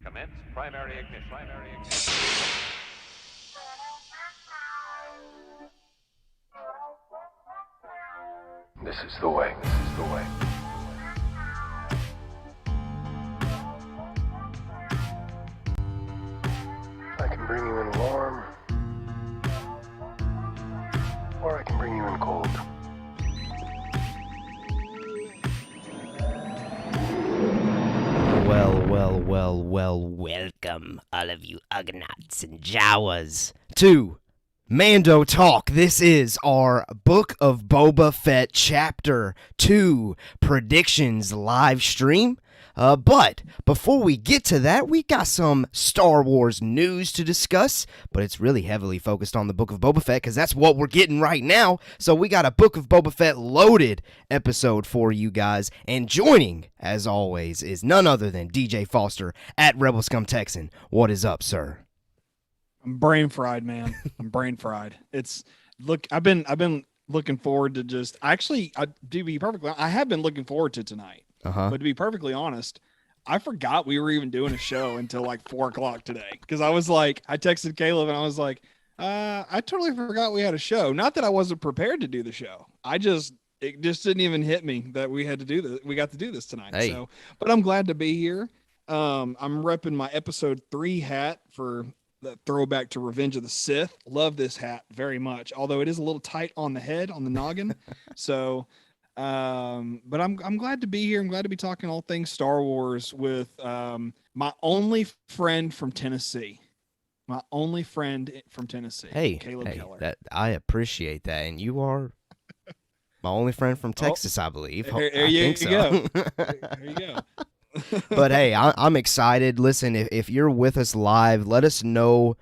Commence primary ignition. This is the way. This is the way. I can bring you in warm, or I can bring you in cold. Welcome, all of you Ugnaughts and Jawas, to Mando Talk. This is our Book of Boba Fett Chapter 2 predictions live stream. But before we get to that, we got some Star Wars news to discuss, but it's really heavily focused on the Book of Boba Fett because that's what we're getting right now. So we got a Book of Boba Fett loaded episode for you guys, and joining, as always, is none other than DJ Foster at Rebel Scum Texan. What is up, sir? I'm brain fried, man. I'm brain fried. I've been looking forward to to be perfectly honest, I have been looking forward to tonight. But to be perfectly honest, I forgot we were even doing a show until like 4:00 today. Because I texted Caleb and I was like, I totally forgot we had a show. Not that I wasn't prepared to do the show. It just didn't even hit me that we had to do this. We got to do this tonight. Hey. So, but I'm glad to be here. I'm repping my episode 3 hat for the throwback to Revenge of the Sith. Love this hat very much, although it is a little tight on the head, on the noggin. So, but I'm glad to be here. I'm glad to be talking all things Star Wars with my only friend from Tennessee. Hey, Caleb Keller. That I appreciate that, and you are my only friend from Texas, I believe. There you go. There you go. But hey, I'm excited. Listen, if you're with us live, let us know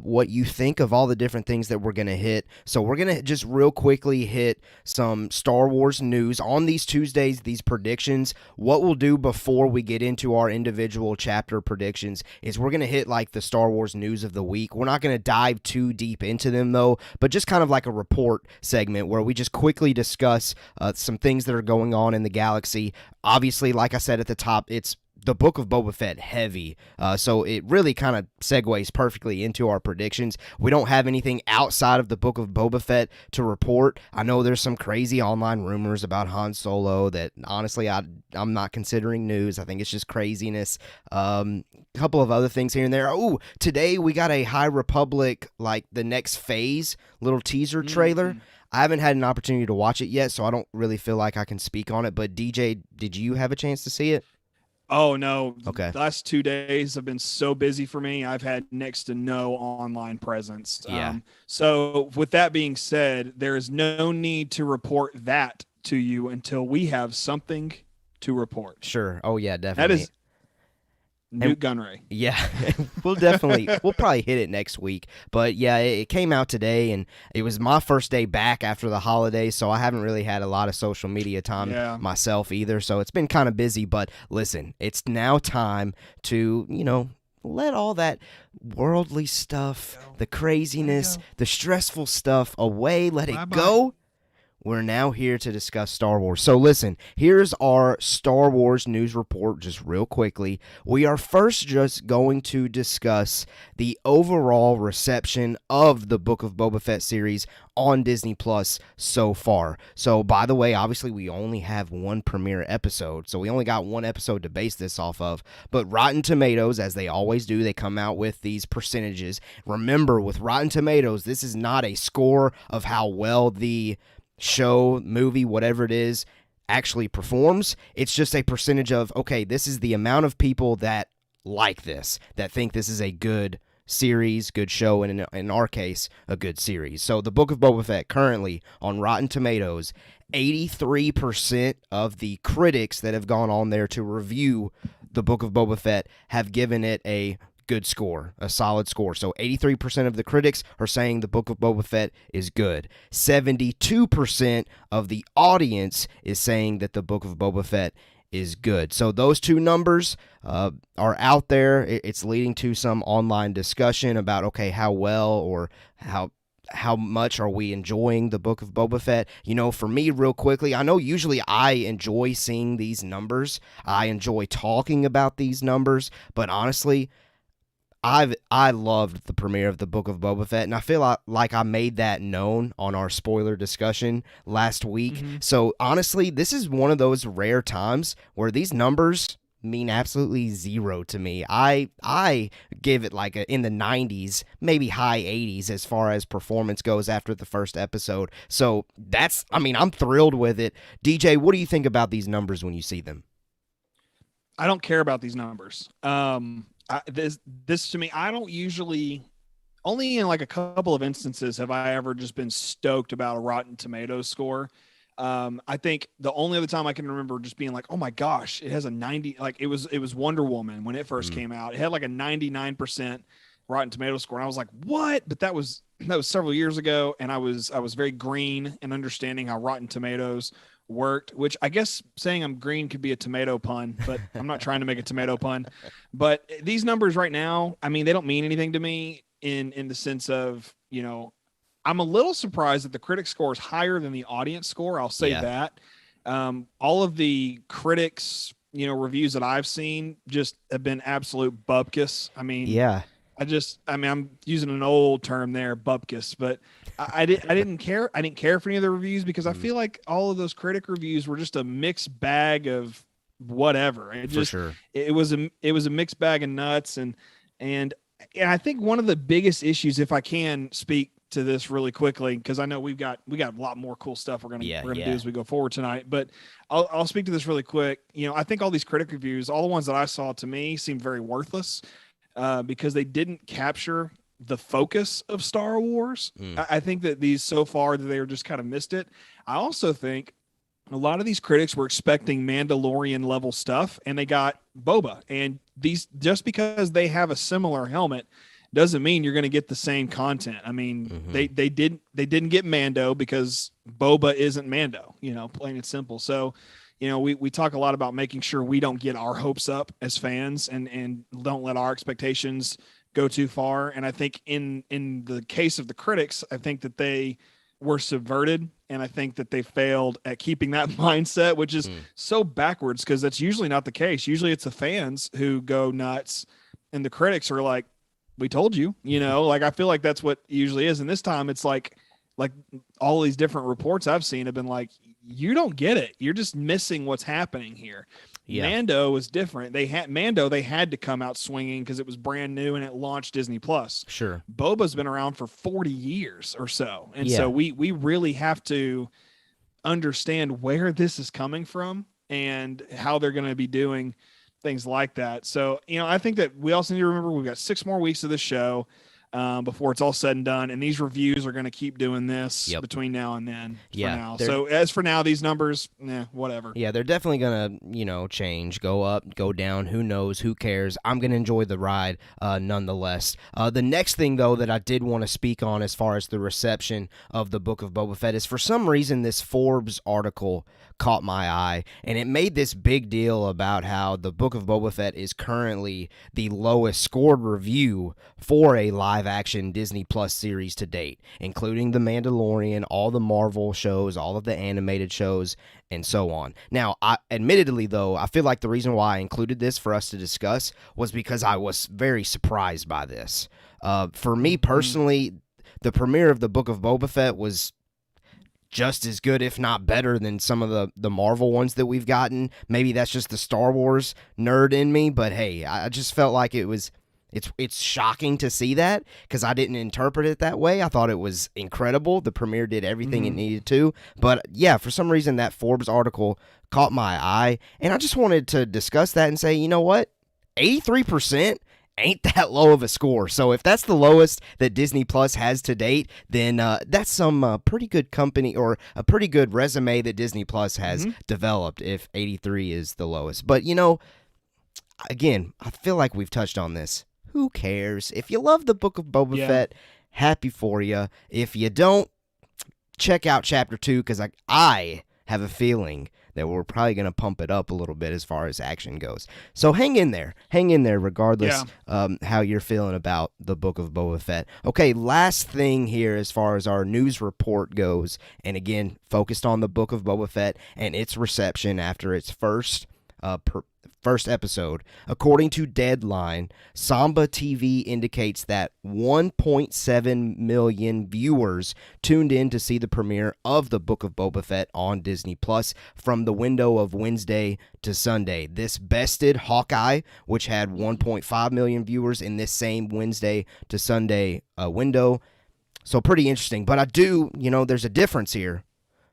what you think of all the different things that we're going to hit. So we're going to just real quickly hit some Star Wars news on these Tuesdays, these predictions. What we'll do before we get into our individual chapter predictions is we're going to hit like the Star Wars news of the week. We're not going to dive too deep into them though, but just kind of like a report segment where we just quickly discuss some things that are going on in the galaxy. Obviously, like I said at the top, it's the Book of Boba Fett heavy, so it really kind of segues perfectly into our predictions. We don't have anything outside of the Book of Boba Fett to report. I know there's some crazy online rumors about Han Solo that, honestly, I'm not considering news. I think it's just craziness. Couple of other things here and there. Oh, today we got a High Republic, like the next phase, little teaser trailer. I haven't had an opportunity to watch it yet, so I don't really feel like I can speak on it. But DJ, did you have a chance to see it? Oh, no. Okay. The last 2 days have been so busy for me. I've had next to no online presence. Yeah. So with that being said, there is no need to report that to you until we have something to report. Sure. Oh, yeah, definitely. That is Newt Gunray. Yeah, we'll probably hit it next week. But yeah, it came out today, and it was my first day back after the holidays, so I haven't really had a lot of social media time myself either. So it's been kind of busy. But listen, it's now time to, let all that worldly stuff, the craziness, the stressful stuff away. Let it go. We're now here to discuss Star Wars. So listen, here's our Star Wars news report just real quickly. We are first just going to discuss the overall reception of the Book of Boba Fett series on Disney Plus so far. So by the way, obviously we only have one premiere episode, so we only got one episode to base this off of. But Rotten Tomatoes, as they always do, they come out with these percentages. Remember, with Rotten Tomatoes, this is not a score of how well the show, movie, whatever it is, actually performs. It's just a percentage of, okay, this is the amount of people that like this, that think this is a good series, good show, and in our case, a good series. So the Book of Boba Fett currently on Rotten Tomatoes, 83% of the critics that have gone on there to review the Book of Boba Fett have given it a good score, a solid score. So 83% of the critics are saying the Book of Boba Fett is good. 72% of the audience is saying that the Book of Boba Fett is good. So those two numbers are out there. It's leading to some online discussion about, okay, how well or how how much are we enjoying the Book of Boba Fett? For me, real quickly, I know usually I enjoy seeing these numbers. I enjoy talking about these numbers, but honestly, I loved the premiere of the Book of Boba Fett, and I feel like I made that known on our spoiler discussion last week. Mm-hmm. So honestly, this is one of those rare times where these numbers mean absolutely zero to me. I give it like in the 90s, maybe high 80s as far as performance goes after the first episode. So I'm thrilled with it. DJ, what do you think about these numbers when you see them? I don't care about these numbers. This to me, I don't usually, only in like a couple of instances have I ever just been stoked about a Rotten Tomatoes score. I think the only other time I can remember just being like, oh my gosh, it has a 90, like it was Wonder Woman when it first came out. It had like a 99% Rotten Tomatoes score. And I was like, what? But that was several years ago. And I was very green in understanding how Rotten Tomatoes worked, which I guess saying I'm green could be a tomato pun, but I'm not trying to make a tomato pun. But these numbers right now, I mean, they don't mean anything to me in the sense of, I'm a little surprised that the critic score is higher than the audience score. I'll say that. All of the critics, reviews that I've seen just have been absolute bupkis. I mean, I'm using an old term there, bupkis, but I didn't care. I didn't care for any of the reviews because I feel like all of those critic reviews were just a mixed bag of whatever. It was a mixed bag of nuts. And I think one of the biggest issues, if I can speak to this really quickly, because I know we got a lot more cool stuff we're gonna do as we go forward tonight, but I'll speak to this really quick. I think all these critic reviews, all the ones that I saw, to me seemed very worthless because they didn't capture the focus of Star Wars. I think that these so far that they were just kind of missed it. I also think a lot of these critics were expecting Mandalorian level stuff, and they got Boba. And these, just because they have a similar helmet doesn't mean you're going to get the same content. I mean, they didn't get Mando because Boba isn't Mando, plain and simple. So, we talk a lot about making sure we don't get our hopes up as fans and don't let our expectations go too far. And I think in the case of the critics, I think that they were subverted, and I think that they failed at keeping that mindset, which is so backwards, because that's usually not the case. Usually it's the fans who go nuts and the critics are like, we told you, like, I feel like that's what it usually is. And this time it's like all these different reports I've seen have been like, you don't get it. You're just missing what's happening here. Yeah. Mando was different. They had to come out swinging because it was brand new and it launched Disney Plus. Sure. Boba's been around for 40 years or so. And so we really have to understand where this is coming from and how they're going to be doing things like that. So, I think that we also need to remember we've got 6 more weeks of this show before it's all said and done. And these reviews are going to keep doing this between now and then. So as for now, these numbers, whatever. Yeah, they're definitely going to, change, go up, go down. Who knows? Who cares? I'm going to enjoy the ride nonetheless. The next thing, though, that I did want to speak on as far as the reception of the Book of Boba Fett is, for some reason, this Forbes article caught my eye, and it made this big deal about how the Book of Boba Fett is currently the lowest scored review for a live-action Disney Plus series to date, including The Mandalorian, all the Marvel shows, all of the animated shows, and so on. Now, admittedly, though, I feel like the reason why I included this for us to discuss was because I was very surprised by this. For me personally, the premiere of the Book of Boba Fett was just as good, if not better, than some of the Marvel ones that we've gotten. Maybe that's just the Star Wars nerd in me, but hey, I just felt like it's shocking to see that, because I didn't interpret it that way. I thought it was incredible. The premiere did everything it needed to. But yeah, for some reason that Forbes article caught my eye, and I just wanted to discuss that and say, you know what? 83% ain't that low of a score. So if that's the lowest that Disney Plus has to date, then that's some pretty good company, or a pretty good resume that Disney Plus has developed, if 83 is the lowest. But, again, I feel like we've touched on this. Who cares? If you love the Book of Boba Fett, happy for you. If you don't, check out Chapter 2, because I have a feeling that we're probably going to pump it up a little bit as far as action goes. So hang in there regardless how you're feeling about the Book of Boba Fett. Okay, last thing here as far as our news report goes, and again, focused on the Book of Boba Fett and its reception after its first episode. According to Deadline, Samba TV indicates that 1.7 million viewers tuned in to see the premiere of the Book of Boba Fett on Disney Plus from the window of Wednesday to Sunday. This bested Hawkeye, which had 1.5 million viewers in this same Wednesday to Sunday window. So pretty interesting. But there's a difference here.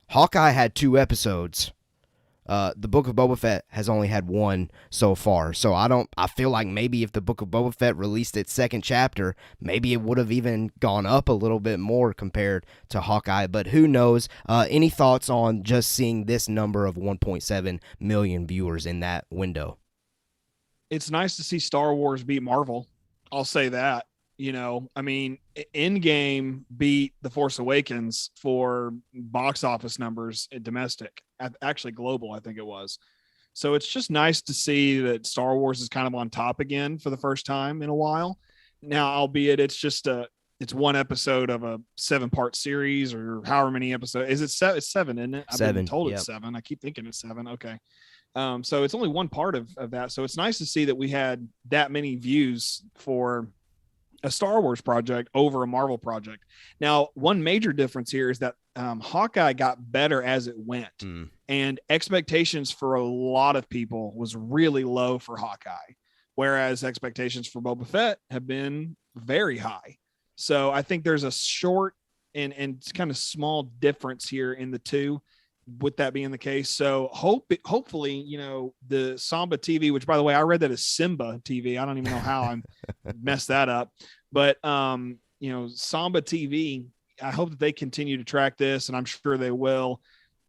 Hawkeye had 2 episodes. The Book of Boba Fett has only had 1 so far. So I feel like maybe if the Book of Boba Fett released its second chapter, maybe it would have even gone up a little bit more compared to Hawkeye, but who knows? Any thoughts on just seeing this number of 1.7 million viewers in that window? It's nice to see Star Wars beat Marvel. I'll say that. Endgame beat The Force Awakens for box office numbers domestic, actually global, I think it was. So it's just nice to see that Star Wars is kind of on top again for the first time in a while. Now, albeit it's just it's 1 episode of a 7-part series or however many episodes. Is it 7? It's 7, isn't it? I've 7, been told it's 7. I keep thinking it's 7. Okay. So it's only 1 part of that. So it's nice to see that we had that many views for a Star Wars project over a Marvel project. Now, one major difference here is that Hawkeye got better as it went, and expectations for a lot of people was really low for Hawkeye, whereas expectations for Boba Fett have been very high. So I think there's a short and kind of small difference here in the two, with that being the case. So hopefully, the Samba TV, which by the way, I read that as Simba TV. I don't even know how I messed that up, but Samba TV, I hope that they continue to track this, and I'm sure they will,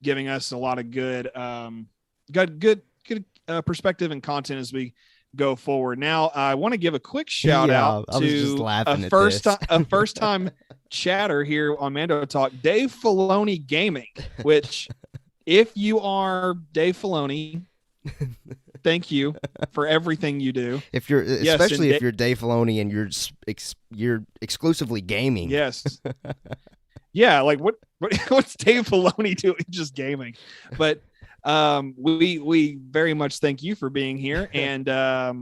giving us a lot of good perspective and content as we go forward. Now, I want to give a quick shout out to a first time chatter here on Mando Talk, Dave Filoni Gaming, which if you are Dave Filoni, thank you for everything you do. If you're especially if you're Dave Filoni and you're exclusively gaming. Yes. Yeah, like what's Dave Filoni doing? Just gaming. But we very much thank you for being here, and I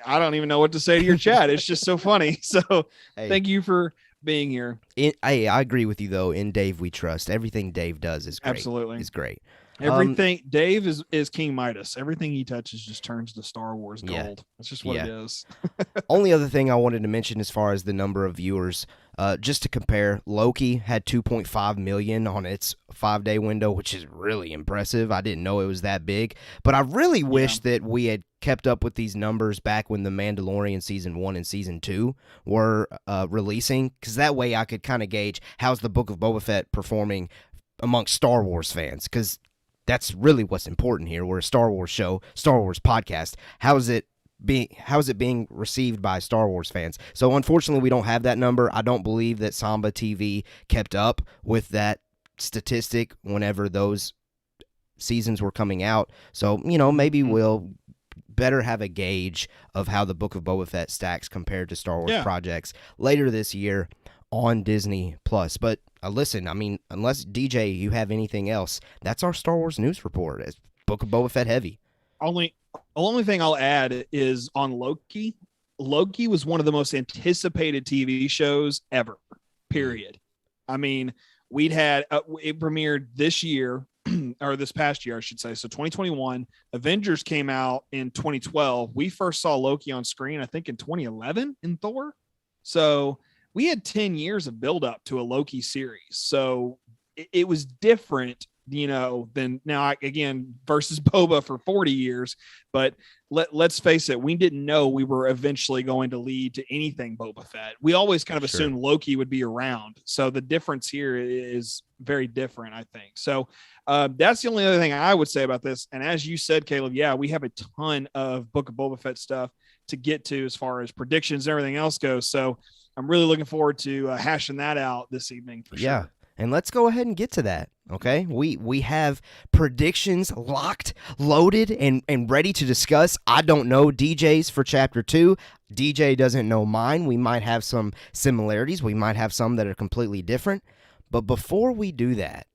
don't even know what to say to your chat. It's just so funny. So thank you for being here. I agree with you though. In Dave we trust. Everything Dave does is great. Absolutely, is great. Everything Dave is King Midas. Everything he touches just turns to Star Wars gold. Yeah. That's just what it is. Only other thing I wanted to mention as far as the number of viewers, just to compare, Loki had 2.5 million on its 5-day window, which is really impressive. I didn't know it was that big, but I really wish that we had kept up with these numbers back when The Mandalorian Season 1 and Season 2 were releasing, because that way I could kind of gauge how's the Book of Boba Fett performing amongst Star Wars fans, because that's really what's important here. We're a Star Wars show, Star Wars podcast. How is it being received by Star Wars fans? So unfortunately, we don't have that number. I don't believe that Samba TV kept up with that statistic whenever those seasons were coming out. So, maybe we'll better have a gauge of how the Book of Boba Fett stacks compared to Star Wars projects later this year on Disney Plus. But listen, unless DJ, you have anything else, that's our Star Wars news report. It's Book of Boba Fett heavy. Only thing I'll add is on Loki. Loki was one of the most anticipated TV shows ever, period. We'd had it premiered this year, or this past year, I should say. So 2021, Avengers came out in 2012. We first saw Loki on screen, I think, in 2011 in Thor. So we had 10 years of buildup to a Loki series. So it was different, than now, again, versus Boba for 40 years. But let's face it, we didn't know we were eventually going to lead to anything Boba Fett. We always kind of assumed Loki would be around. So the difference here is very different, I think. So that's the only other thing I would say about this. And as you said, Caleb, we have a ton of Book of Boba Fett stuff to get to as far as predictions and everything else goes. So I'm really looking forward to hashing that out this evening for sure. Yeah. And let's go ahead and get to that. Okay, we have predictions locked, loaded, and ready to discuss. I don't know DJ's for Chapter 2. DJ doesn't know mine. We might have some similarities. We might have some that are completely different. But before we do that,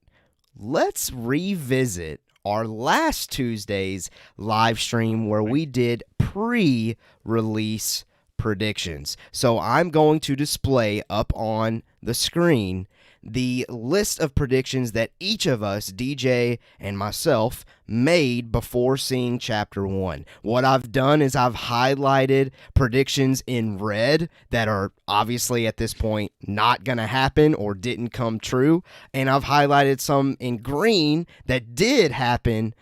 let's revisit our last Tuesday's live stream where we did pre-release predictions. So I'm going to display up on the screen the list of predictions that each of us, DJ and myself, made before seeing Chapter 1. What I've done is I've highlighted predictions in red that are obviously at this point not going to happen or didn't come true, and I've highlighted some in green that did happen.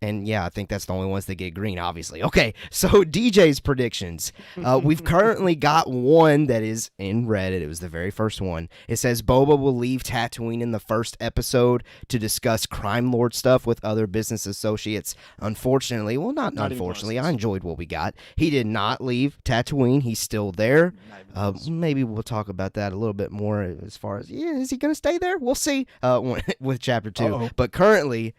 And yeah, I think that's the only ones that get green, obviously. Okay, so DJ's predictions. We've currently got one that is in red. It was the very first one. It says Boba will leave Tatooine in the first episode to discuss crime lord stuff with other business associates. Unfortunately, well, not unfortunately, I enjoyed what we got. He did not leave Tatooine. He's still there. Maybe we'll talk about that a little bit more as far as, is he going to stay there? We'll see with Chapter 2. Uh-oh. But currently,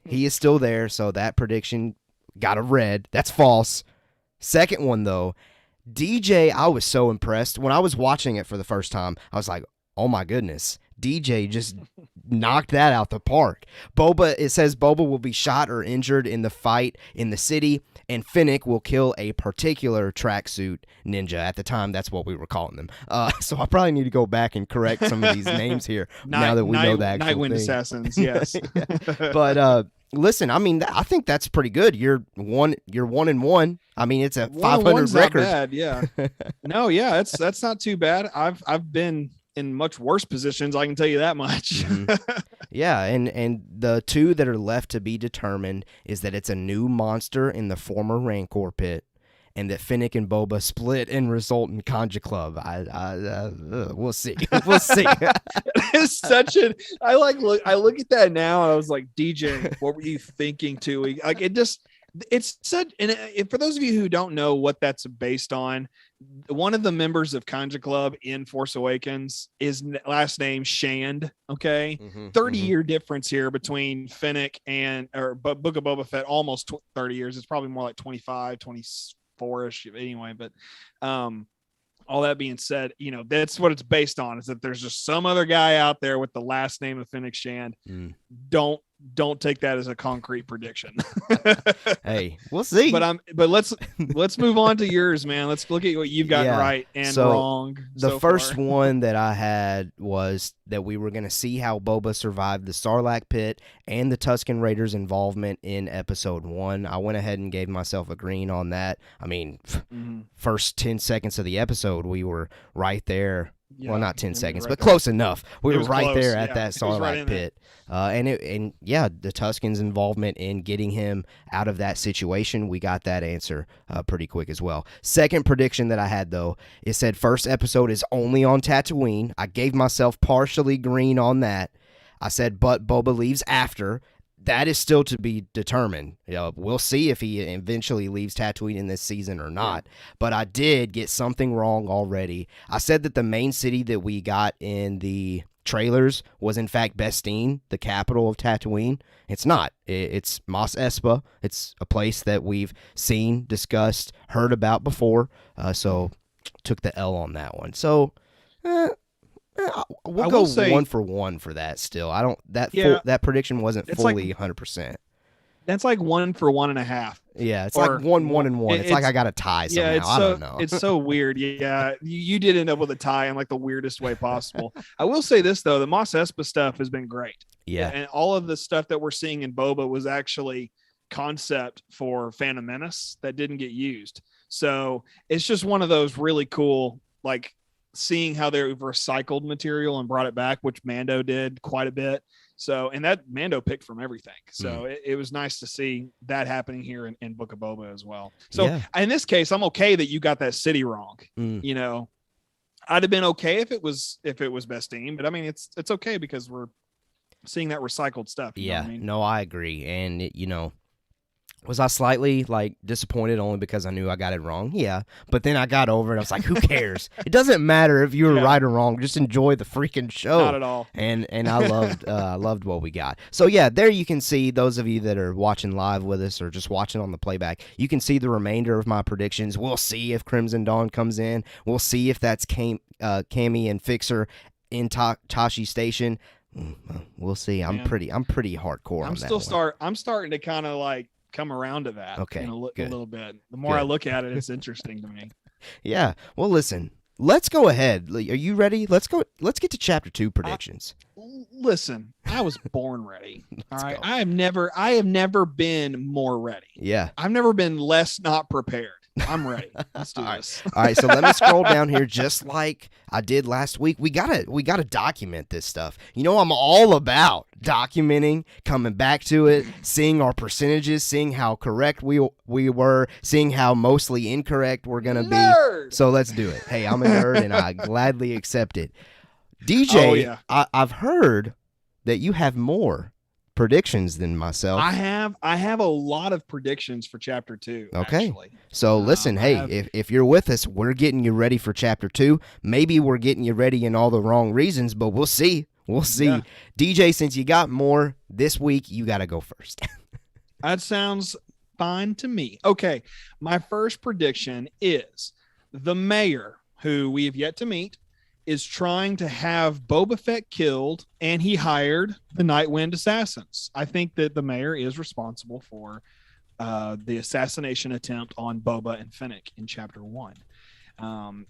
he is still there, so that prediction got a red. That's false. Second one, though, DJ, I was so impressed. When I was watching it for the first time, I was like, oh my goodness. DJ just knocked that out the park. It says Boba will be shot or injured in the fight in the city, and Fennec will kill a particular tracksuit ninja. At the time, that's what we were calling them. So I probably need to go back and correct some of these names here now that we know the actual Nightwind thing. Assassins, yes. But listen, I mean, I think that's pretty good. You're 1-1. I mean, it's a 500 record. Not bad, yeah. No, yeah, that's not too bad. I've been in much worse positions, I can tell you that much. Mm-hmm. Yeah, and the two that are left to be determined is that it's a new monster in the former Rancor pit, and that Fennec and Boba split and result in Conja Club. We'll see. We'll see. It's such an. I look at that now, and I was like, DJ, what were you thinking? Like it just. It's such, and for those of you who don't know what that's based on, one of the members of Conja Club in Force Awakens is last name Shand. Okay, 30-year difference here between Fennec and Book of Boba Fett, almost 30 years. It's probably more like 25, 24ish anyway. But all that being said, that's what it's based on, is that there's just some other guy out there with the last name of Fennec Shand. Don't take that as a concrete prediction. Hey, we'll see. But let's move on to yours, man. Let's look at what you've gotten right and wrong. The first one that I had was that we were going to see how Boba survived the Sarlacc pit and the Tusken Raiders' involvement in Episode 1. I went ahead and gave myself a green on that. I mean, first 10 seconds of the episode, we were right there. Yeah, well, not 10 seconds, but close enough. We were right there at that Sarlacc pit. And the Tusken's involvement in getting him out of that situation, we got that answer pretty quick as well. Second prediction that I had, though, it said first episode is only on Tatooine. I gave myself partially green on that. I said, but Boba leaves after. That is still to be determined. We'll see if he eventually leaves Tatooine in this season or not. But I did get something wrong already. I said that the main city that we got in the trailers was in fact Bestine, the capital of Tatooine. It's not. It's Mos Espa. It's a place that we've seen, discussed, heard about before. So took the L on that one. So we'll go 1 for 1 for that. Still, I don't. That prediction wasn't fully 100%. That's like 1 for 1.5. Yeah, it's like 1, 1, and 1. It's like I got a tie somehow. Yeah, I don't know. It's so weird. Yeah, you did end up with a tie in like the weirdest way possible. I will say this though, the Mos Espa stuff has been great. Yeah, and all of the stuff that we're seeing in Boba was actually concept for Phantom Menace that didn't get used. So it's just one of those really cool, like, seeing how they've recycled material and brought it back, which Mando did quite a bit. So, and that Mando picked from everything. So it was nice to see that happening here in Book of Boba as well. So in this case, I'm okay that you got that city wrong. I'd have been okay if it was Bestine, but I mean, it's okay because we're seeing that recycled stuff. You know what I mean? No, I agree. And Was I slightly like disappointed only because I knew I got it wrong? Yeah. But then I got over it. I was like, who cares? It doesn't matter if you were right or wrong. Just enjoy the freaking show. Not at all. And I loved what we got. So yeah, there you can see, those of you that are watching live with us or just watching on the playback, you can see the remainder of my predictions. We'll see if Crimson Dawn comes in. We'll see if that's Cammy and Fixer in Tashi Station. We'll see. I'm pretty hardcore on that. I'm starting to kind of like come around to that a little bit. The more I look at it, it's interesting to me. Yeah. Well, listen, let's go ahead. Are you ready? Let's get to chapter 2 predictions. Listen, I was born ready. All right. I have never been more ready. Yeah. I've never been less not prepared. I'm ready. Let's do this. All right, so let me scroll down here just like I did last week. We gotta document this stuff. You know, I'm all about documenting, coming back to it, seeing our percentages, seeing how correct we were, seeing how mostly incorrect we're gonna be. So let's do it. Hey, I'm a nerd and I gladly accept it. DJ, I've heard that you have more predictions than myself. I have a lot of predictions for chapter 2. Okay. Actually. So listen, if you're with us, we're getting you ready for chapter 2. Maybe we're getting you ready in all the wrong reasons, but we'll see. We'll see. Yeah. DJ, since you got more this week, you got to go first. That sounds fine to me. Okay. My first prediction is the mayor, who we have yet to meet, is trying to have Boba Fett killed, and he hired the Nightwind assassins. I think that the mayor is responsible for the assassination attempt on Boba and Fennec in chapter 1.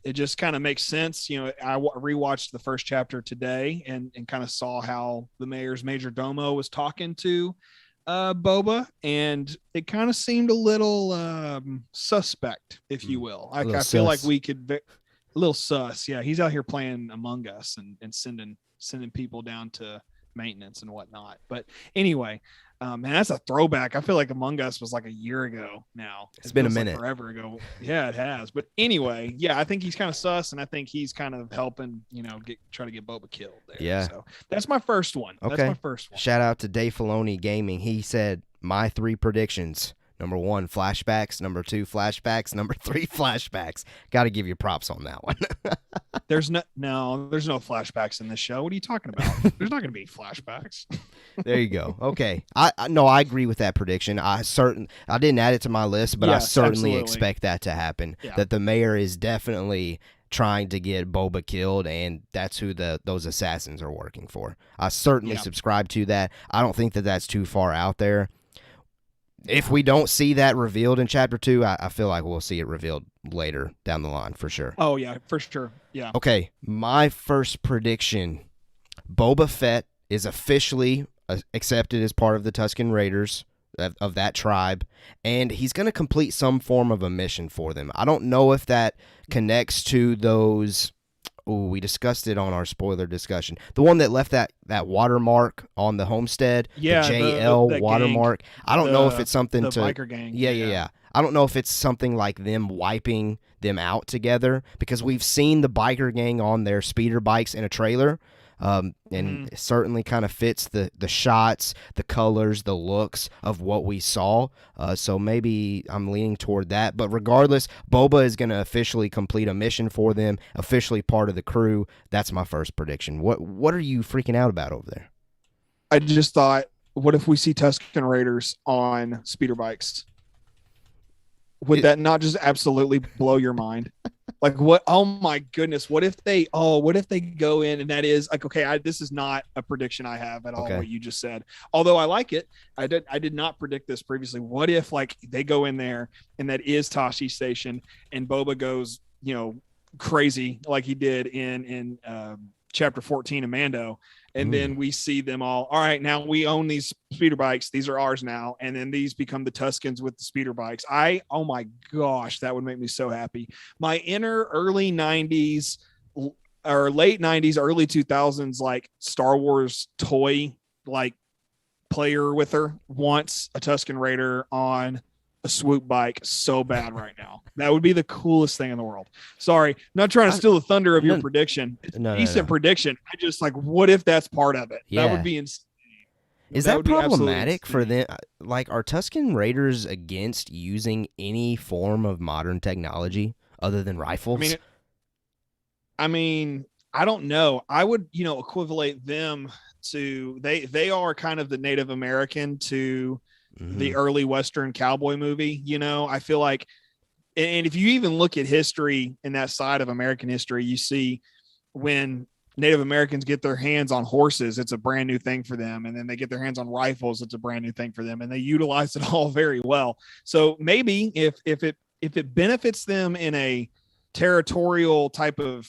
It just kind of makes sense. You know, I rewatched the first chapter today and kind of saw how the mayor's major domo was talking to Boba, and it kind of seemed a little suspect, if you will. I feel like we could... A little sus. Yeah, he's out here playing Among Us and sending people down to maintenance and whatnot. But anyway, man, that's a throwback. I feel like Among Us was like a year ago now. It's been a minute. Like forever ago. Yeah, it has. But anyway, yeah, I think he's kind of sus, and I think he's kind of helping, try to get Boba killed there. Yeah. So that's my first one. Okay. That's my first one. Shout out to Dave Filoni Gaming. He said, my 3 predictions. Number 1, flashbacks. Number 2, flashbacks. Number 3, flashbacks. Got to give you props on that one. There's no flashbacks in this show. What are you talking about? There's not going to be flashbacks. There you go. Okay. I agree with that prediction. I didn't add it to my list, but yes, I certainly expect that to happen. Yeah. That the mayor is definitely trying to get Boba killed, and that's who those assassins are working for. I certainly subscribe to that. I don't think that that's too far out there. If we don't see that revealed in chapter 2, I feel like we'll see it revealed later down the line for sure. Oh, yeah, for sure. Yeah. Okay, my first prediction, Boba Fett is officially accepted as part of the Tusken Raiders of that tribe, and he's going to complete some form of a mission for them. I don't know if that connects to those... Oh, we discussed it on our spoiler discussion. The one that left that watermark on the homestead, the JL watermark. Gang, I don't know if it's something to biker gang. Yeah. I don't know if it's something like them wiping them out together, because we've seen the biker gang on their speeder bikes in a trailer. And it certainly kind of fits the shots, the colors, the looks of what we saw. So maybe I'm leaning toward that. But regardless, Boba is going to officially complete a mission for them, officially part of the crew. That's my first prediction. What are you freaking out about over there? I just thought, what if we see Tusken Raiders on speeder bikes? Would that not just absolutely blow your mind? Like, what? Oh my goodness! What if they go in, and that is like, okay, this is not a prediction I have at all. What you just said, although I like it, I did not predict this previously. What if like they go in there, and that is Tashi Station, and Boba goes, crazy like he did in chapter 14 of Mando. And then we see them all right, now we own these speeder bikes. These are ours now. And then these become the Tuskens with the speeder bikes. Oh my gosh, that would make me so happy. My inner early 90s or late 90s, early 2000s, like Star Wars toy, like player with her wants a Tusken Raider on a swoop bike so bad right now. That would be the coolest thing in the world. Sorry, not trying to steal the thunder of your prediction. It's a decent prediction. I just like, what if that's part of it? That would be insane. Is that problematic for them? Like, are Tusken Raiders against using any form of modern technology other than rifles? I mean, I don't know. I would, equivalent them to they are kind of the Native American to the early Western cowboy movie. I feel like, and if you even look at history in that side of American history, you see when Native Americans get their hands on horses, it's a brand new thing for them. And then they get their hands on rifles, it's a brand new thing for them. And they utilize it all very well. So maybe if it benefits them in a territorial type of,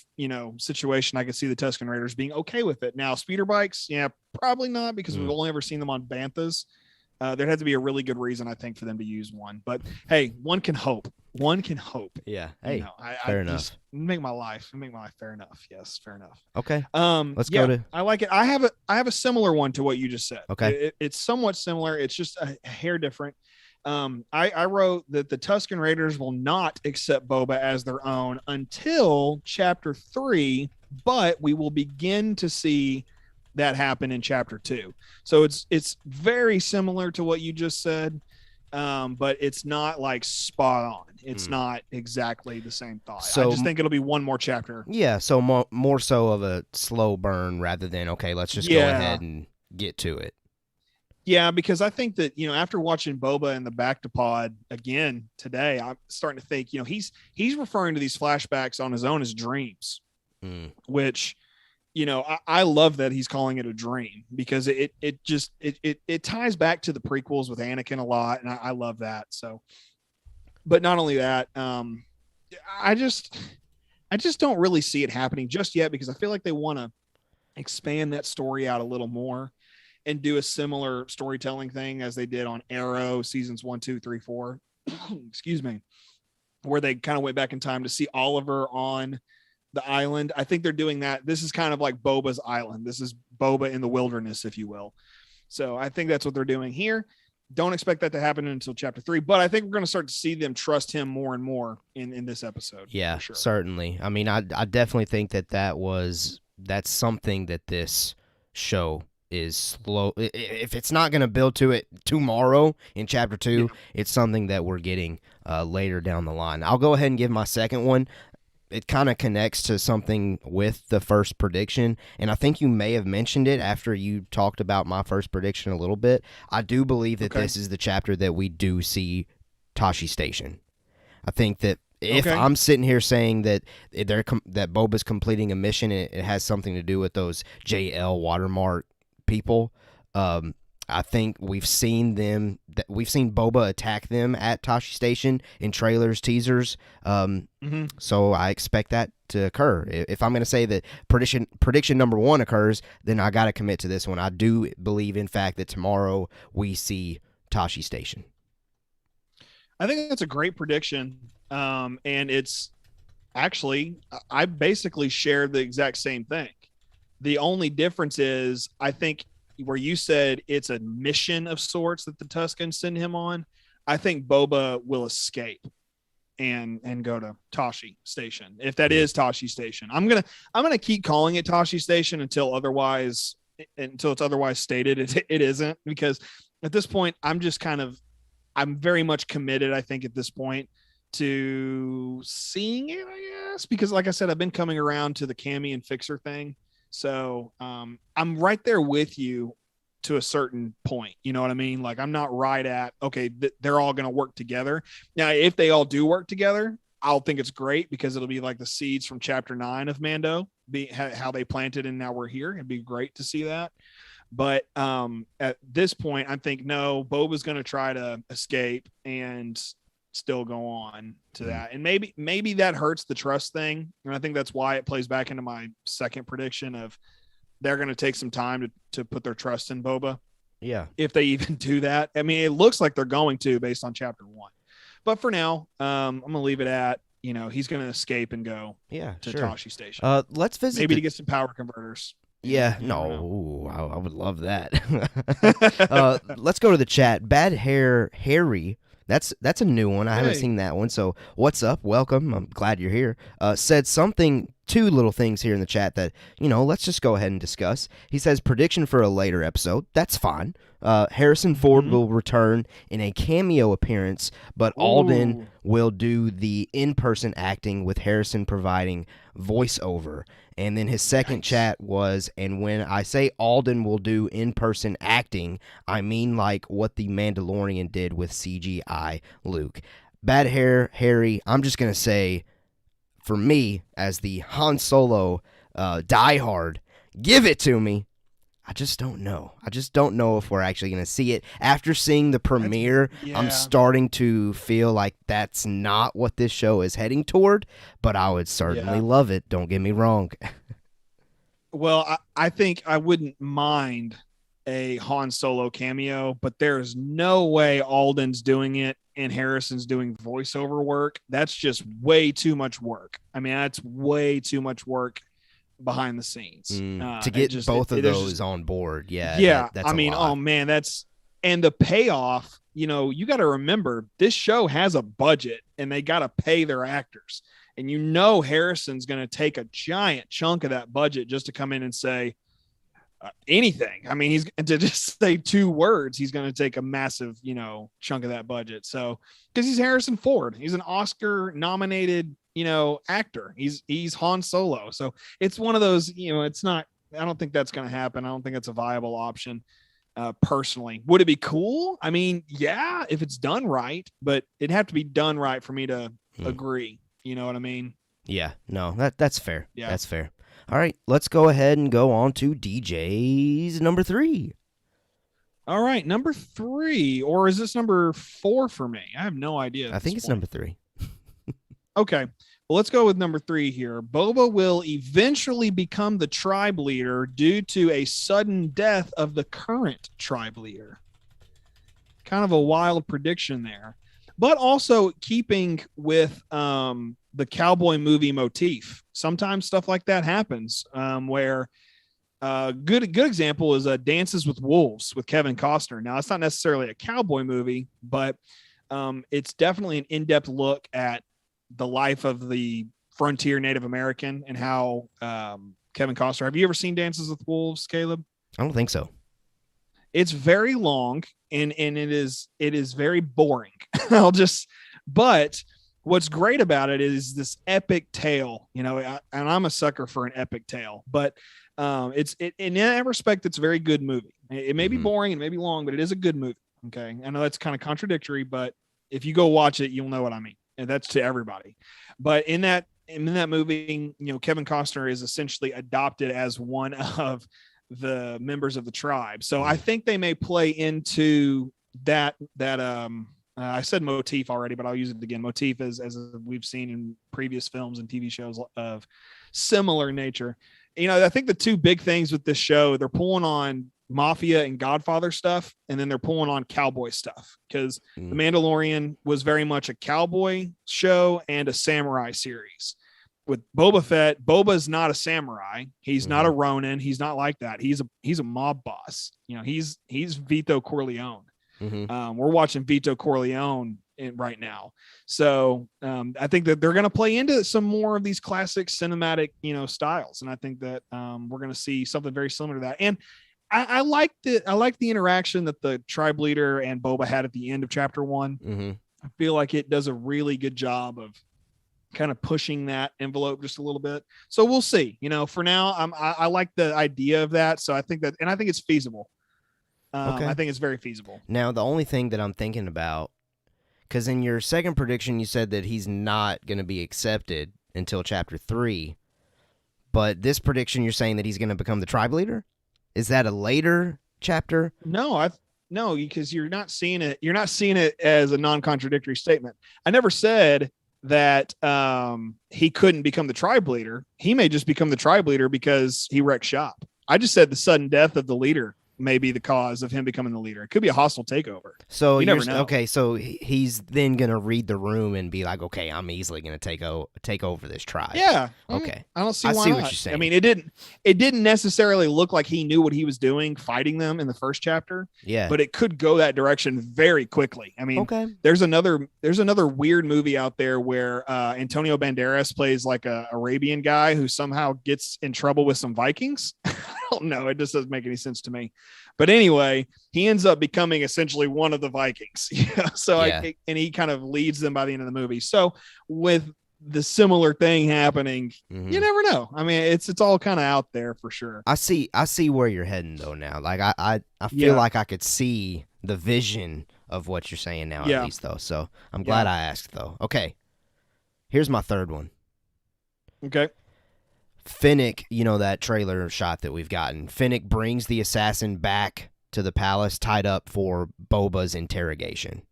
situation, I could see the Tusken Raiders being okay with it. Now, speeder bikes, yeah, probably not, because we've only ever seen them on banthas. There had to be a really good reason, I think, for them to use one. But hey, one can hope. Yeah. Hey, fair enough. Just make my life fair enough. Yes, fair enough. Okay. Let's go to. I like it. I have a similar one to what you just said. Okay. It's somewhat similar. It's just a hair different. I wrote that the Tusken Raiders will not accept Boba as their own until chapter 3, but we will begin to see that happen in chapter 2. So it's very similar to what you just said, but it's not like spot on. It's not exactly the same thought. So I just think it'll be one more chapter. Yeah, so more so of a slow burn rather than, okay, let's just go ahead and get to it. Yeah, because I think that, after watching Boba and the Back to Pod again today, I'm starting to think, he's referring to these flashbacks on his own as dreams, which, I love that he's calling it a dream, because it ties back to the prequels with Anakin a lot. And I love that. So, but not only that, I just don't really see it happening just yet, because I feel like they want to expand that story out a little more and do a similar storytelling thing as they did on Arrow seasons 1, 2, 3, 4, excuse me, where they kind of went back in time to see Oliver on the island. I think they're doing that. This is kind of like Boba's island. This is Boba in the wilderness, if you will. So I think that's what they're doing here. Don't expect that to happen until chapter 3, but I think we're going to start to see them trust him more and more in this episode. Yeah, sure. Certainly. I mean, I definitely think that's something that this show is slow. If it's not going to build to it tomorrow in chapter 2, it's something that we're getting later down the line. I'll go ahead and give my second one. It kind of connects to something with the first prediction, and I think you may have mentioned it after you talked about my first prediction a little bit. I do believe that this is the chapter that we do see Tosche Station. I think that if I'm sitting here saying that that Boba's completing a mission and it has something to do with those JL watermark people, I think we've seen Boba attack them at Tosche Station in trailers, teasers. So I expect that to occur. If I'm going to say that prediction number 1 occurs, then I got to commit to this one. I do believe, in fact, that tomorrow we see Tosche Station. I think that's a great prediction. And it's actually, I basically share the exact same thing. The only difference is, I think, where you said it's a mission of sorts that the Tuskens send him on, I think Boba will escape and go to Tosche Station. If that is Tosche Station, I'm gonna keep calling it Tosche Station until it's otherwise stated it isn't, because at this point I'm very much committed, I think, at this point, to seeing it, I guess, because like I said, I've been coming around to the Cammy and Fixer thing. So I'm right there with you to a certain point. You know what I mean? Like, I'm not right at, okay, they're all going to work together. Now, if they all do work together, I'll think it's great, because it'll be like the seeds from chapter 9 of Mando, how they planted and now we're here. It'd be great to see that. But at this point, I think, no, Boba's going to try to escape and still go on to that. And maybe that hurts the trust thing. And I think that's why it plays back into my second prediction of they're going to take some time to put their trust in Boba. Yeah. If they even do that. I mean, it looks like they're going to, based on chapter 1. But for now, I'm going to leave it at, he's going to escape and go to Tosche Station. Let's visit. Maybe to get some power converters. Yeah, no, I would love that. Let's go to the chat. Bad Hair Harry, that's a new one. I haven't seen that one. So what's up? Welcome. I'm glad you're here. Said something two little things here in the chat that, let's just go ahead and discuss. He says prediction for a later episode. That's fine. Harrison Ford will return in a cameo appearance, but Alden will do the in-person acting with Harrison providing voiceover. And then his second chat was, and when I say Alden will do in-person acting, I mean like what the Mandalorian did with CGI Luke. Bad hair, Harry, I'm just going to say, for me, as the Han Solo diehard, give it to me. I just don't know. I just don't know if we're actually going to see it. After seeing the premiere, I'm starting to feel like that's not what this show is heading toward, but I would certainly love it. Don't get me wrong. Well, I think I wouldn't mind a Han Solo cameo, but there's no way Alden's doing it and Harrison's doing voiceover work. That's just way too much work. I mean, that's way too much work behind the scenes to get both of those on board. That's I mean, oh man, and the payoff, you got to remember this show has a budget and they got to pay their actors, and Harrison's going to take a giant chunk of that budget just to come in and say anything. I mean, he's to just say two words, he's going to take a massive chunk of that budget. So because he's Harrison Ford, he's an Oscar nominated actor. He's Han Solo. So it's one of those, it's not, I don't think that's going to happen. I don't think that's a viable option. Personally, would it be cool? I mean, yeah, if it's done right, but it'd have to be done right for me to agree. You know what I mean? Yeah, no, that's fair. Yeah. That's fair. All right, let's go ahead and go on to DJ's number 3. All right, number 3, or is this number 4 for me? I have no idea. I think it's number 3. Okay, well, let's go with number 3 here. Boba will eventually become the tribe leader due to a sudden death of the current tribe leader. Kind of a wild prediction there, but also keeping with the cowboy movie motif. Sometimes stuff like that happens where good example is Dances with Wolves with Kevin Costner. Now, it's not necessarily a cowboy movie, but it's definitely an in-depth look at the life of the frontier Native American and how Kevin Costner. Have you ever seen Dances with Wolves, Caleb? I don't think so. It's very long and it is very boring. But what's great about it is this epic tale, and I'm a sucker for an epic tale, but in that respect, it's a very good movie. It may be boring and maybe long, but it is a good movie. Okay. I know that's kind of contradictory, but if you go watch it, you'll know what I mean. And that's to everybody. But in that movie, Kevin Costner is essentially adopted as one of the members of the tribe. So I think they may play into that I said motif already, but I'll use it again. Motif as we've seen in previous films and TV shows of similar nature. I think the two big things with this show, they're pulling on Mafia and Godfather stuff, and then they're pulling on cowboy stuff, because The Mandalorian was very much a cowboy show and a samurai series. With Boba Fett, Boba's not a samurai. He's not a Ronin. He's not like that. He's a mob boss. He's Vito Corleone. We're watching Vito Corleone right now. So I think that they're going to play into some more of these classic cinematic, styles. And I think that we're going to see something very similar to that. And I like the interaction that the tribe leader and Boba had at the end of chapter 1. I feel like it does a really good job of kind of pushing that envelope just a little bit. So we'll see. For now, I like the idea of that. So I think it's feasible. Okay. I think it's very feasible. Now, the only thing that I'm thinking about, because in your second prediction, you said that he's not going to be accepted until chapter 3. But this prediction, you're saying that he's going to become the tribe leader? Is that a later chapter? No, because you're not seeing it. You're not seeing it as a non-contradictory statement. I never said that he couldn't become the tribe leader. He may just become the tribe leader because he wrecked shop. I just said the sudden death of the leader may be the cause of him becoming the leader. It could be a hostile takeover. So you never know. Okay, so he's then gonna read the room and be like, okay, I'm easily gonna take over this tribe. Yeah. Okay. I don't see I why see not. what you're saying. I mean, it didn't necessarily look like he knew what he was doing fighting them in the first chapter. Yeah. But it could go that direction very quickly. I mean, okay. There's another weird movie out there where Antonio Banderas plays like a Arabian guy who somehow gets in trouble with some Vikings. I don't know. It just doesn't make any sense to me. But anyway, he ends up becoming essentially one of the Vikings. And he kind of leads them by the end of the movie. So with the similar thing happening, you never know. I mean, it's all kind of out there for sure. I see where you're heading though now. Like I feel like I could see the vision of what you're saying now at least though. So I'm glad I asked though. Okay. Here's my third one. Okay. Fennec, that trailer shot that we've gotten. Fennec brings the assassin back to the palace tied up for Boba's interrogation.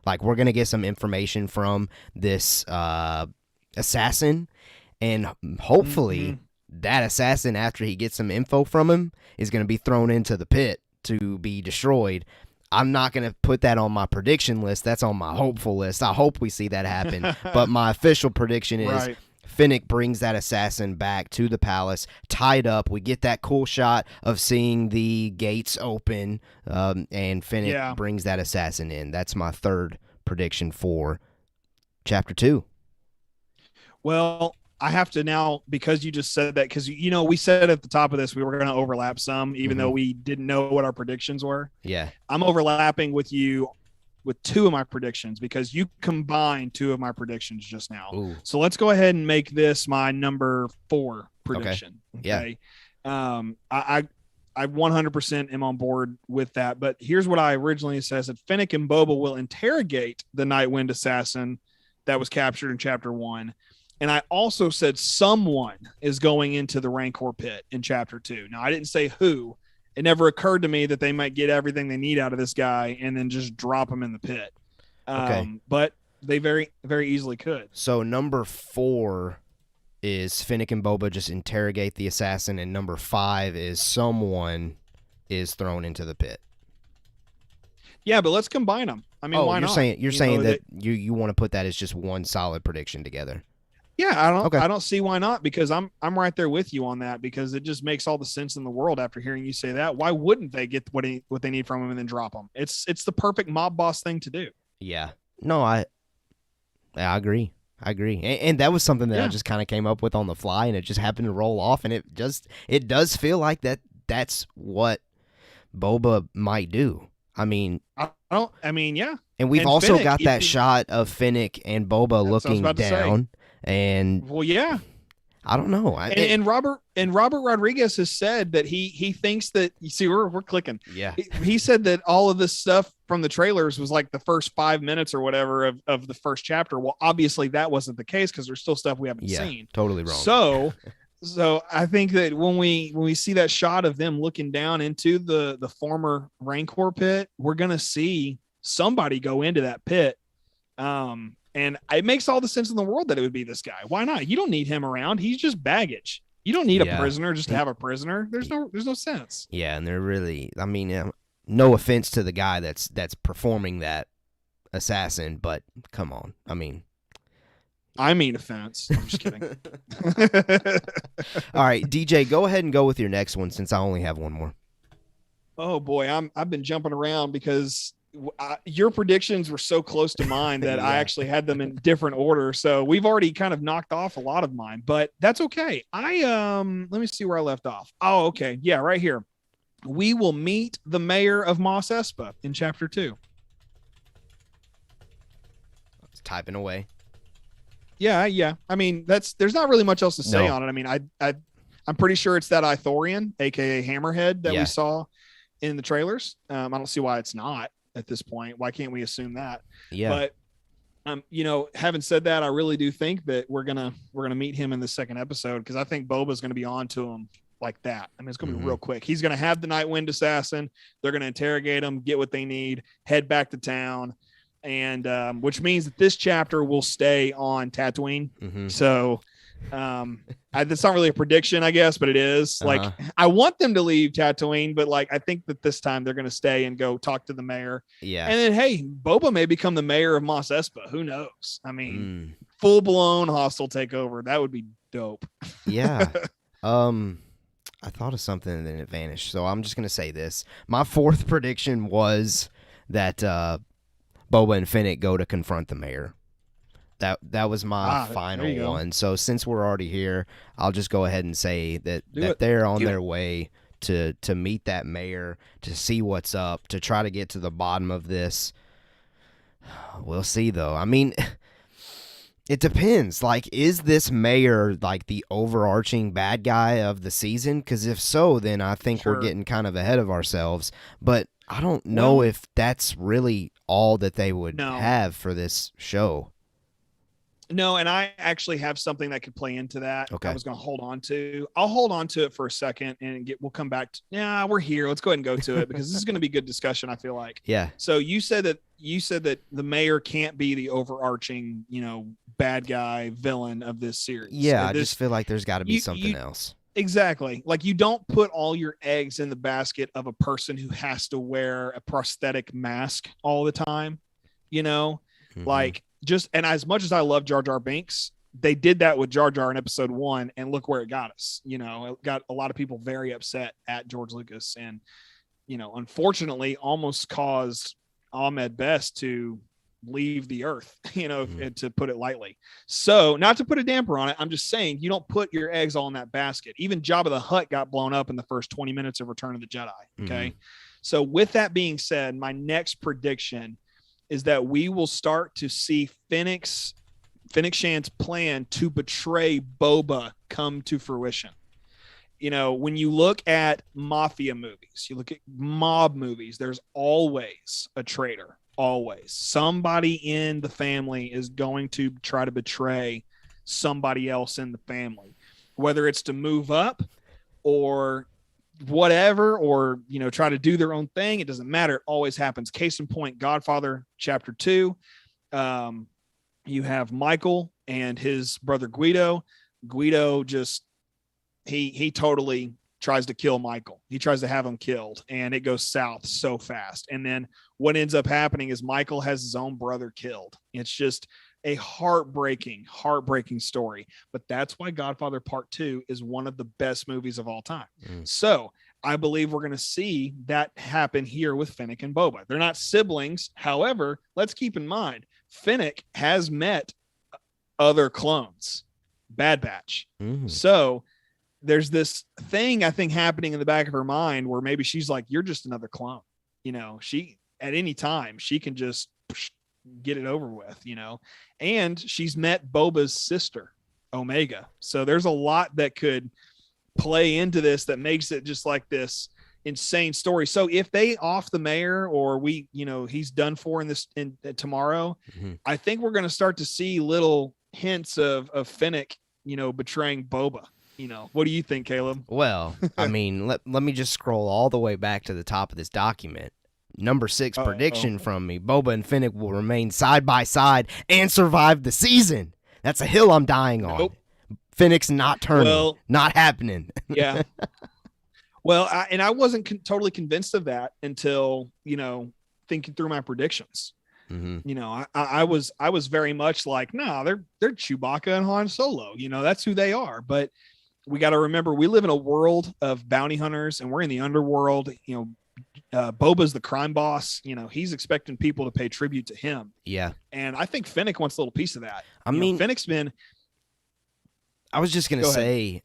Like, we're going to get some information from this assassin, and hopefully that assassin, after he gets some info from him, is going to be thrown into the pit to be destroyed. I'm not going to put that on my prediction list. That's on my hopeful list. I hope we see that happen. But my official prediction is Fennec brings that assassin back to the palace, tied up. We get that cool shot of seeing the gates open, and Fennec brings that assassin in. That's my third prediction for Chapter 2. Well, I have to now, because you just said that, because, we said at the top of this we were going to overlap some, even though we didn't know what our predictions were. Yeah. I'm overlapping with you with two of my predictions because you combined two of my predictions just now. Ooh. So let's go ahead and make this my number 4 prediction. Okay. I 100% am on board with that. But here's what I originally said. I said Fennec and Boba will interrogate the Nightwind assassin that was captured in Chapter 1. And I also said someone is going into the Rancor pit in Chapter 2. Now, I didn't say who. It never occurred to me that they might get everything they need out of this guy and then just drop him in the pit. But they very, very easily could. So number 4 is Fennec and Boba just interrogate the assassin, and number 5 is someone is thrown into the pit. Yeah, but let's combine them. I mean, why not? You're saying that you want to put that as just one solid prediction together. Yeah, I don't see why not, because I'm right there with you on that, because it just makes all the sense in the world after hearing you say that. Why wouldn't they get what they need from him and then drop him? It's the perfect mob boss thing to do. Yeah. No, I agree. And that was something that I just kind of came up with on the fly, and it just happened to roll off, and it does feel like that's what Boba might do. I mean, yeah. And we've also Fennec, got that shot of Fennec and Boba looking down. And I don't know. And Robert Rodriguez has said that he thinks that, you see, we're clicking. Yeah. He said that all of this stuff from the trailers was like the first 5 minutes or whatever of the first chapter. Well, obviously that wasn't the case, because there's still stuff we haven't seen. Totally wrong. So I think that when we see that shot of them looking down into the former Rancor pit, we're going to see somebody go into that pit. And it makes all the sense in the world that it would be this guy. Why not? You don't need him around. He's just baggage. You don't need a prisoner just to have a prisoner. There's no sense. Yeah, and they're really, I mean, no offense to the guy that's performing that assassin, but come on. I mean offense. I'm just kidding. All right, DJ, go ahead and go with your next one, since I only have one more. Oh boy, I've been jumping around because your predictions were so close to mine that I actually had them in different order. So we've already kind of knocked off a lot of mine, but that's okay. Let me see where I left off. Oh, okay. Yeah, right here. We will meet the mayor of Mos Espa in Chapter 2. It's typing away. Yeah. I mean, there's not really much else to say on it. I mean, I'm pretty sure it's that Ithorian, aka Hammerhead, that we saw in the trailers. I don't see why it's not at this point. Why can't we assume that? Yeah. But having said that, I really do think that we're gonna meet him in the second episode, because I think Boba's gonna be on to him like that. I mean, it's gonna be real quick. He's gonna have the Nightwind assassin. They're gonna interrogate him, get what they need, head back to town, and which means that this chapter will stay on Tatooine. So That's not really a prediction, I guess, but it is. Like, I want them to leave Tatooine, but like, I think that this time they're going to stay and go talk to the mayor. Yeah. And then, hey, Boba may become the mayor of Mos Espa. Who knows? I mean, full blown hostile takeover. That would be dope. Yeah. I thought of something and then it vanished. So I'm just going to say this. My fourth prediction was that Boba and Fennec go to confront the mayor. That was my final one. So since we're already here, I'll just go ahead and say that they're on their way to meet that mayor, to see what's up, to try to get to the bottom of this. We'll see, though. I mean, it depends. Like, is this mayor like the overarching bad guy of the season? Because if so, then I think we're getting kind of ahead of ourselves. But I don't know if that's really all that they would have for this show. No, and I actually have something that could play into that. Okay. I was going to hold on to. I'll hold on to it for a second and we'll come back to, we're here. Let's go ahead and go to it because this is going to be good discussion, I feel like. Yeah. So you said that the mayor can't be the overarching, bad guy villain of this series. Yeah, I just feel like there's got to be something else. Exactly. Like, you don't put all your eggs in the basket of a person who has to wear a prosthetic mask all the time, like, and as much as I love Jar Jar Binks, they did that with Jar Jar in episode 1, and look where it got us. It got a lot of people very upset at George Lucas, and unfortunately almost caused Ahmed Best to leave the earth, to put it lightly. So, not to put a damper on it, I'm just saying you don't put your eggs all in that basket. Even Jabba the Hutt got blown up in the first 20 minutes of Return of the Jedi. Okay. So with that being said, my next prediction is that we will start to see Fennec Shan's plan to betray Boba come to fruition. When you look at mafia movies, you look at mob movies, there's always a traitor. Always. Somebody in the family is going to try to betray somebody else in the family, whether it's to move up or whatever, or try to do their own thing. It doesn't matter. It always happens. Case in point, Godfather Chapter 2. You have Michael and his brother Guido. Guido just he totally tries to kill Michael. He tries to have him killed, and it goes south so fast. And then what ends up happening is Michael has his own brother killed. It's just a heartbreaking story. But that's why Godfather Part 2 is one of the best movies of all time. So I believe we're going to see that happen here with Fennec and Boba. They're not siblings. However, let's keep in mind, Fennec has met other clones, Bad Batch. So there's this thing, I think, happening in the back of her mind where maybe she's like, you're just another clone. She, at any time, she can just get it over with, and she's met Boba's sister, Omega. So there's a lot that could play into this that makes it just like this insane story. So if they off the mayor, or he's done for in tomorrow, I think we're going to start to see little hints of Fennec, betraying Boba. What do you think, Caleb? Well, I mean, let me just scroll all the way back to the top of this document. Number 6 prediction from me: Boba and Fennec will remain side by side and survive the season. That's a hill I'm dying on. Nope. Fennec's not turning. Not happening. Yeah. Well, I wasn't totally convinced of that until, thinking through my predictions. I was very much like, no, they're Chewbacca and Han Solo. That's who they are. But we got to remember, we live in a world of bounty hunters, and we're in the underworld. Boba's the crime boss. He's expecting people to pay tribute to him. Yeah. And I think Fennec wants a little piece of that. I mean, Fennec's been. I was just going to say,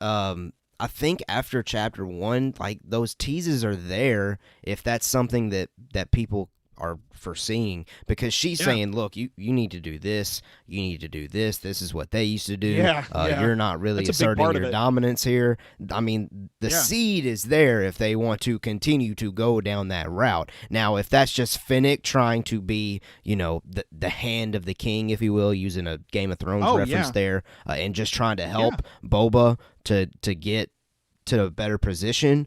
I think after Chapter 1, like, those teases are there if that's something that people are foreseeing, because she's saying, look, you need to do this, you need to do this, this is what they used to do. You're not really asserting your dominance here. I mean, the seed is there if they want to continue to go down that route. Now, if that's just Fennec trying to be, the hand of the king, if you will, using a Game of Thrones reference there, and just trying to help Boba to get to a better position,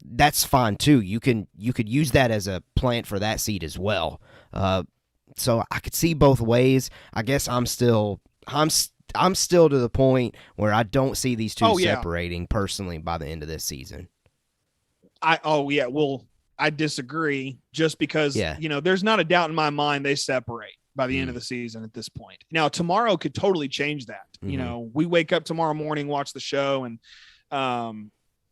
that's fine too. You could use that as a plant for that seed as well. So I could see both ways. I guess I'm still I'm still to the point where I don't see these two separating personally by the end of this season. Well, I disagree just because, there's not a doubt in my mind they separate by the end of the season at this point. Now, tomorrow could totally change that. We wake up tomorrow morning, watch the show, and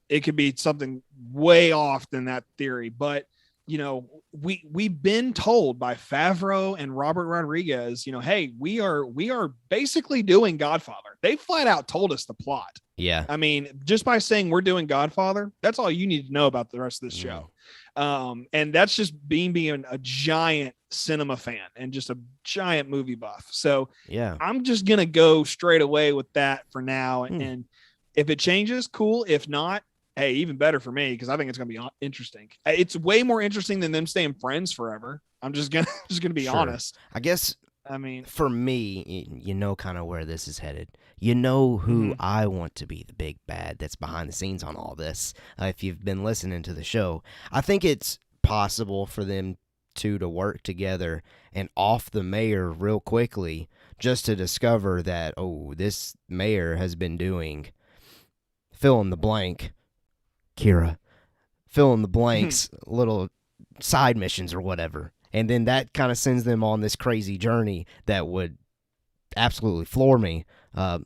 it could be something way off than that theory. But, we've been told by Favreau and Robert Rodriguez, hey, we are basically doing Godfather. They flat out told us the plot. Yeah. I mean, just by saying we're doing Godfather, that's all you need to know about the rest of this show. And that's just being a giant cinema fan and just a giant movie buff. So yeah, I'm just going to go straight away with that for now. And if it changes, cool. If not, hey, even better for me, because I think it's going to be interesting. It's way more interesting than them staying friends forever. I'm just gonna be honest. I guess. I mean, for me, kind of where this is headed. Who I want to be the big bad that's behind the scenes on all this. If you've been listening to the show, I think it's possible for them two to work together and off the mayor real quickly, just to discover that this mayor has been doing fill in the blank. Kira, fill in the blanks, little side missions or whatever. And then that kind of sends them on this crazy journey that would absolutely floor me. Are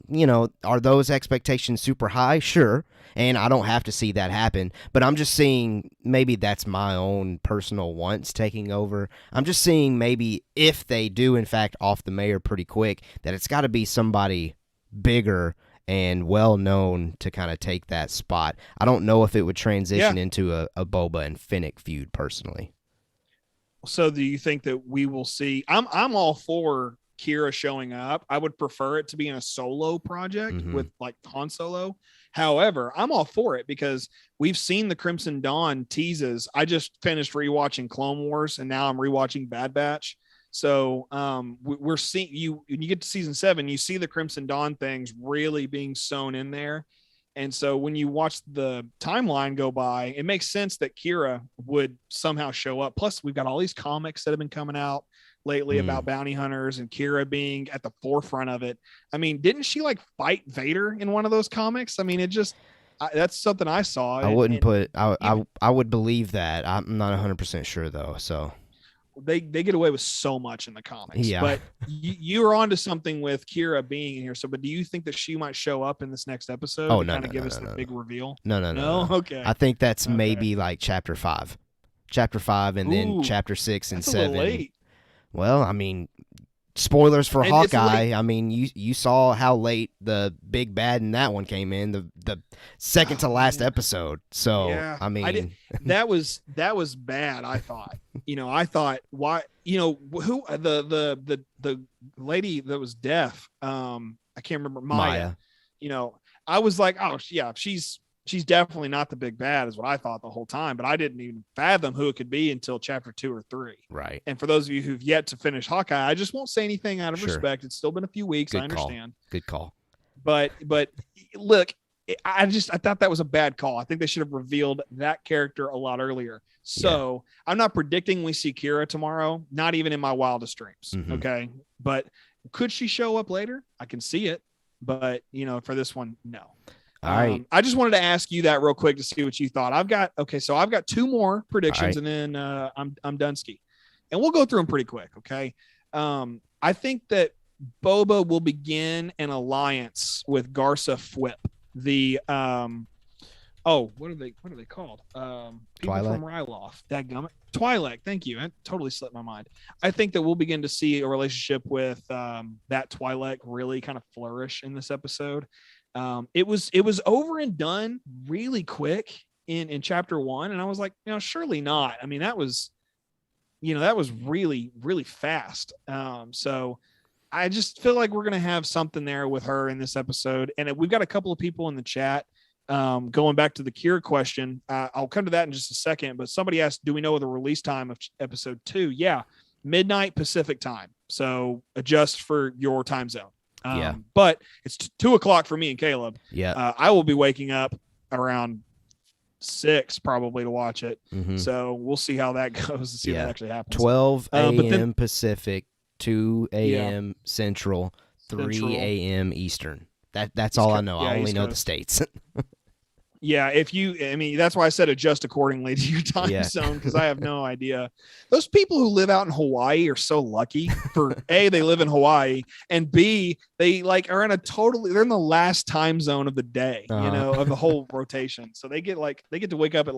those expectations super high? Sure. And I don't have to see that happen, but I'm just seeing maybe that's my own personal wants taking over. I'm just seeing maybe if they do, in fact, off the mayor pretty quick, that it's got to be somebody bigger and well-known to kind of take that spot. I don't know if it would transition into a Boba and Fennec feud personally. So do you think that we will see? I'm all for Kira showing up. I would prefer it to be in a solo project with like Han Solo. However, I'm all for it because we've seen the Crimson Dawn teases. I just finished rewatching Clone Wars and now I'm rewatching Bad Batch. So we're seeing when you get to season 7, you see the Crimson Dawn things really being sewn in there. And so when you watch the timeline go by, it makes sense that Kira would somehow show up. Plus, we've got all these comics that have been coming out lately about bounty hunters and Kira being at the forefront of it. I mean, didn't she like fight Vader in one of those comics? I mean, that's something I saw. I would believe that. I'm not 100% sure though. So they get away with so much in the comics, but you're onto something with Kira being in here. So, but do you think that she might show up in this next episode? Give us the big reveal? No. Okay. I think that's maybe like chapter 5, and then chapter 6 and 7. A little late. Well, I mean, spoilers for Hawkeye. I mean, you saw how late the big bad in that one came in, the second to last episode. So I mean, that was bad. I thought, why, who the lady that was deaf. I can't remember Maya. I was like, oh yeah, she's definitely not the big bad is what I thought the whole time, but I didn't even fathom who it could be until chapter 2 or 3. Right. And for those of you who've yet to finish Hawkeye, I just won't say anything out of respect. It's still been a few weeks. I understand. Good call. But look, I thought that was a bad call. I think they should have revealed that character a lot earlier. So I'm not predicting we see Kira tomorrow, not even in my wildest dreams. Okay. But could she show up later? I can see it, but for this one, no. All right. I just wanted to ask you that real quick to see what you thought. I've got 2 more predictions and then I'm Dunsky, and we'll go through them pretty quick. Okay. I think that Boba will begin an alliance with Garsa Fwip, the what are they called? People Twi'lek? from Ryloth. Dadgummit. Twi'lek. Thank you. It totally slipped my mind. I think that we'll begin to see a relationship with that Twi'lek really kind of flourish in this episode. It was over and done really quick in chapter 1. And I was like, surely not. I mean, that was really, really fast. So I just feel like we're going to have something there with her in this episode. And we've got a couple of people in the chat, going back to the Kira question. I'll come to that in just a second, but somebody asked, do we know the release time of episode 2? Yeah. Midnight Pacific time. So adjust for your time zone. But it's 2:00 for me and Caleb. I will be waking up around 6 probably to watch it. So we'll see how that goes to see if it actually happens. 12 a.m. Pacific, 2 a.m. Central, 3 a.m. Eastern. That's all I know. I only know the states. Yeah, that's why I said adjust accordingly to your time zone, because I have no idea. Those people who live out in Hawaii are so lucky. For A, they live in Hawaii, and B, they are in they're in the last time zone of the day, of the whole rotation. So they get to wake up at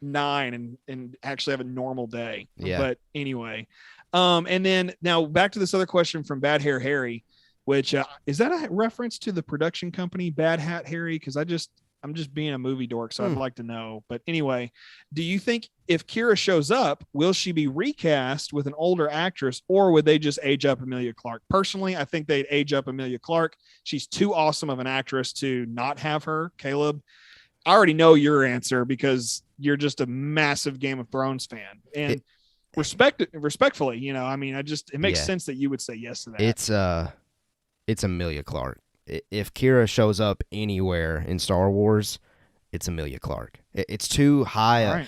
9 and actually have a normal day. Yeah. But anyway, and then now back to this other question from Bad Hair Harry, which is that a reference to the production company Bad Hat Harry? Because I'm just being a movie dork, so I'd like to know. But anyway, do you think if Kira shows up, will she be recast with an older actress, or would they just age up Emilia Clarke? Personally, I think they'd age up Emilia Clarke. She's too awesome of an actress to not have her. Caleb, I already know your answer because you're just a massive Game of Thrones fan. And respectfully, it makes sense that you would say yes to that. It's Emilia Clarke. If Kira shows up anywhere in Star Wars, it's Emilia Clarke. It's too high.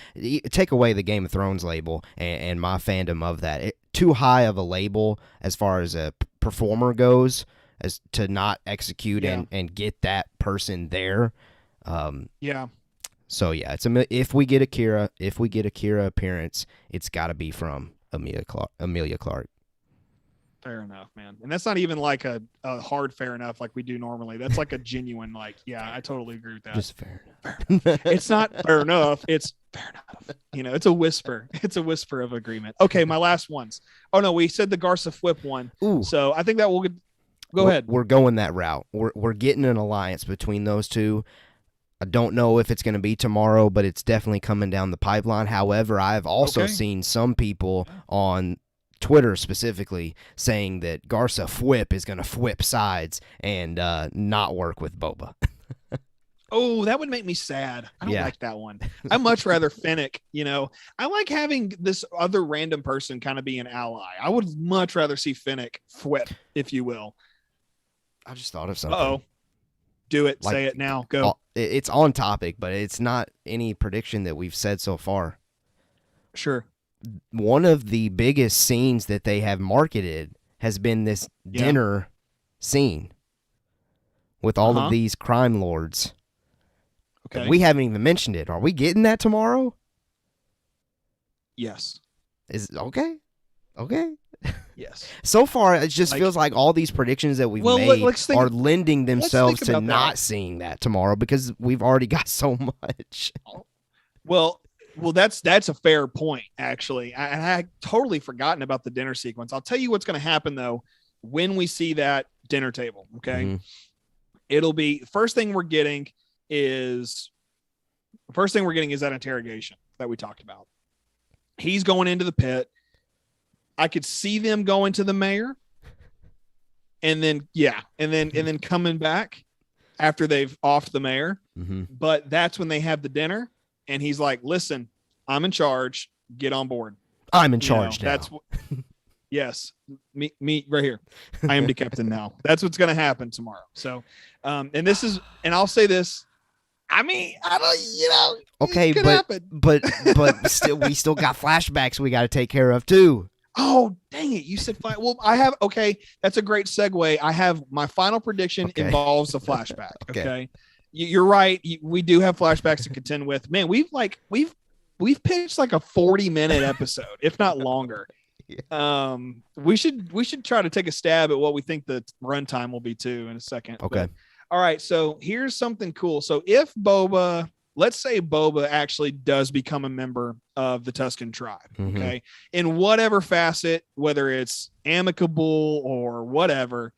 Take away the Game of Thrones label and my fandom of that. Too high of a label as far as a performer goes, as to not execute and get that person there. So if we get a Kira appearance, it's got to be from Emilia Clarke. Fair enough, man. And that's not even like a hard fair enough like we do normally. That's like a genuine I totally agree with that. Just fair enough. It's not fair enough. It's fair enough. It's a whisper. It's a whisper of agreement. Okay, my last ones. Oh, no, we said the Garza Fwip one. Ooh. So I think that will go ahead. We're going that route. We're getting an alliance between those two. I don't know if it's going to be tomorrow, but it's definitely coming down the pipeline. However, I've also seen some people on Twitter specifically saying that Garza Fwip is going to flip sides and not work with Boba. Oh, that would make me sad. I don't like that one. I'd much rather Fennec. I like having this other random person kind of be an ally. I would much rather see Fennec Fwip, if you will. I just thought of something. Uh-oh. Do it. Say it now. Go. It's on topic, but it's not any prediction that we've said so far. Sure. One of the biggest scenes that they have marketed has been this dinner scene with all of these crime lords. Okay. We haven't even mentioned it. Are we getting that tomorrow? Yes. Is okay? Okay. Yes. So far, it just feels like all these predictions that we've made are lending themselves to not seeing that tomorrow because we've already got so much. Well, that's a fair point, actually. I had totally forgotten about the dinner sequence. I'll tell you what's going to happen, though, when we see that dinner table, okay? Mm-hmm. It'll be first thing we're getting is that interrogation that we talked about. He's going into the pit. I could see them going to the mayor and then coming back after they've offed the mayor. Mm-hmm. But that's when they have the dinner. And he's like, listen, I'm in charge. Get on board. I'm in charge now. Yes. Me right here. I am the captain now. That's what's going to happen tomorrow. So, and I'll say this. I don't, okay, but still, we still got flashbacks we got to take care of too. Oh, dang it. You said well, I have, that's a great segue. I have my final prediction involves a flashback. Okay. You're right. We do have flashbacks to contend with. Man, we've pitched like a 40-minute episode, if not longer. Yeah. We should try to take a stab at what we think the runtime will be too in a second. Okay. But, all right. So here's something cool. So if let's say Boba actually does become a member of the Tusken tribe, okay, in whatever facet, whether it's amicable or whatever,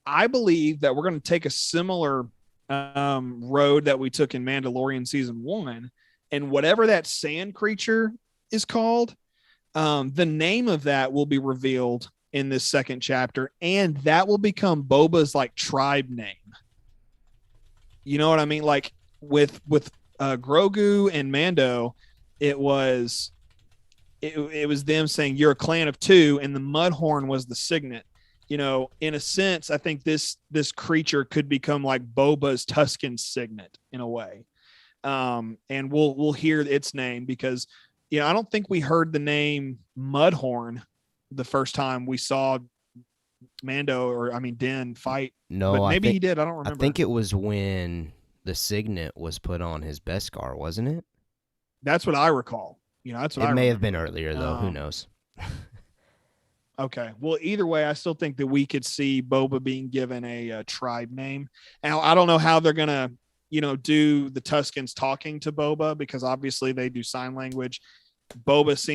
I believe that we're going to take a similar road that we took in Mandalorian season 1, and whatever that sand creature is called, the name of that will be revealed in this second chapter, and that will become Boba's tribe name. You know what I mean? Like with Grogu and Mando, it was them saying you're a clan of 2, and the Mudhorn was the signet. In a sense, I think this creature could become like Boba's Tusken signet in a way. And we'll hear its name because, I don't think we heard the name Mudhorn the first time we saw Din fight. No, but maybe he did. I don't remember. I think it was when the signet was put on his Beskar, wasn't it? That's what I recall. That's what it I may remember. have been earlier, though. Who knows? Okay. Well, either way, I still think that we could see Boba being given a tribe name. Now, I don't know how they're going to, do the Tuskens talking to Boba, because obviously they do sign language. Boba's,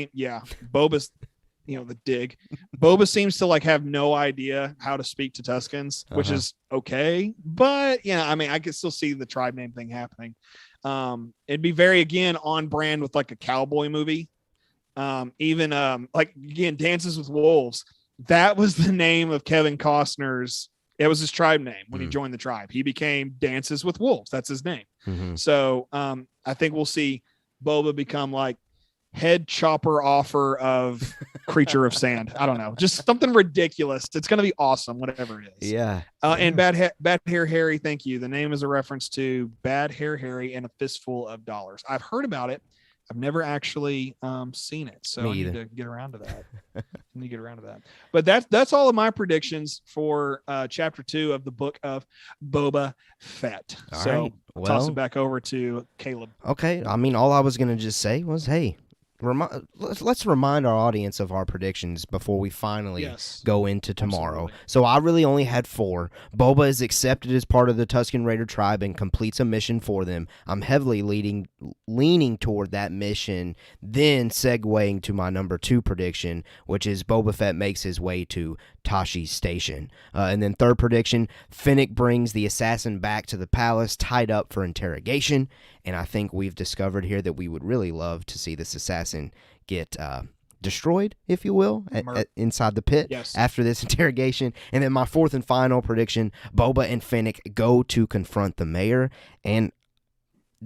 the dig. Boba seems to have no idea how to speak to Tuskens, which is okay. But, I could still see the tribe name thing happening. It'd be very, again, on brand with a cowboy movie. Dances with Wolves. That was the name of Kevin Costner's. It was his tribe name when he joined the tribe. He became Dances with Wolves. That's his name. Mm-hmm. So I think we'll see Boba become head chopper offer of Creature of Sand. I don't know, just something ridiculous. It's going to be awesome, whatever it is. Yeah. And Bad Hair Harry. Thank you. The name is a reference to Bad Hair Harry and a Fistful of Dollars. I've heard about it. I've never actually seen it, so I need to get around to that. But that's all of my predictions for chapter 2 of the Book of Boba Fett. I'll toss it back over to Caleb. Okay. All I was going to just say was, hey, let's remind our audience of our predictions before we finally go into tomorrow. Absolutely. So I really only had 4. Boba is accepted as part of the Tusken Raider tribe and completes a mission for them. I'm heavily leaning toward that mission, then segueing to my number 2 prediction, which is Boba Fett makes his way to Tashi's station. And then third prediction, Fennec brings the assassin back to the palace, tied up for interrogation. And I think we've discovered here that we would really love to see this assassin get destroyed, if you will, inside the pit after this interrogation. And then my fourth and final prediction, Boba and Fennec go to confront the mayor. And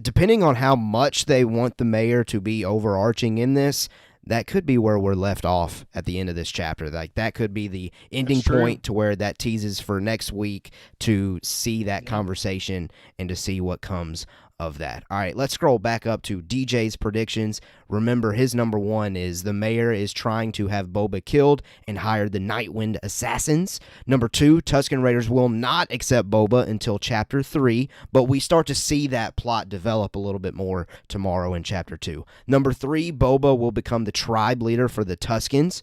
depending on how much they want the mayor to be overarching in this, that could be where we're left off at the end of this chapter. That could be the ending point to where that teases for next week to see that conversation and to see what comes of that. All right, let's scroll back up to DJ's predictions. Remember, his number 1 is the mayor is trying to have Boba killed and hired the Nightwind assassins. Number 2, Tusken Raiders will not accept Boba until chapter 3, but we start to see that plot develop a little bit more tomorrow in chapter 2. Number 3, Boba will become the tribe leader for the Tuskens.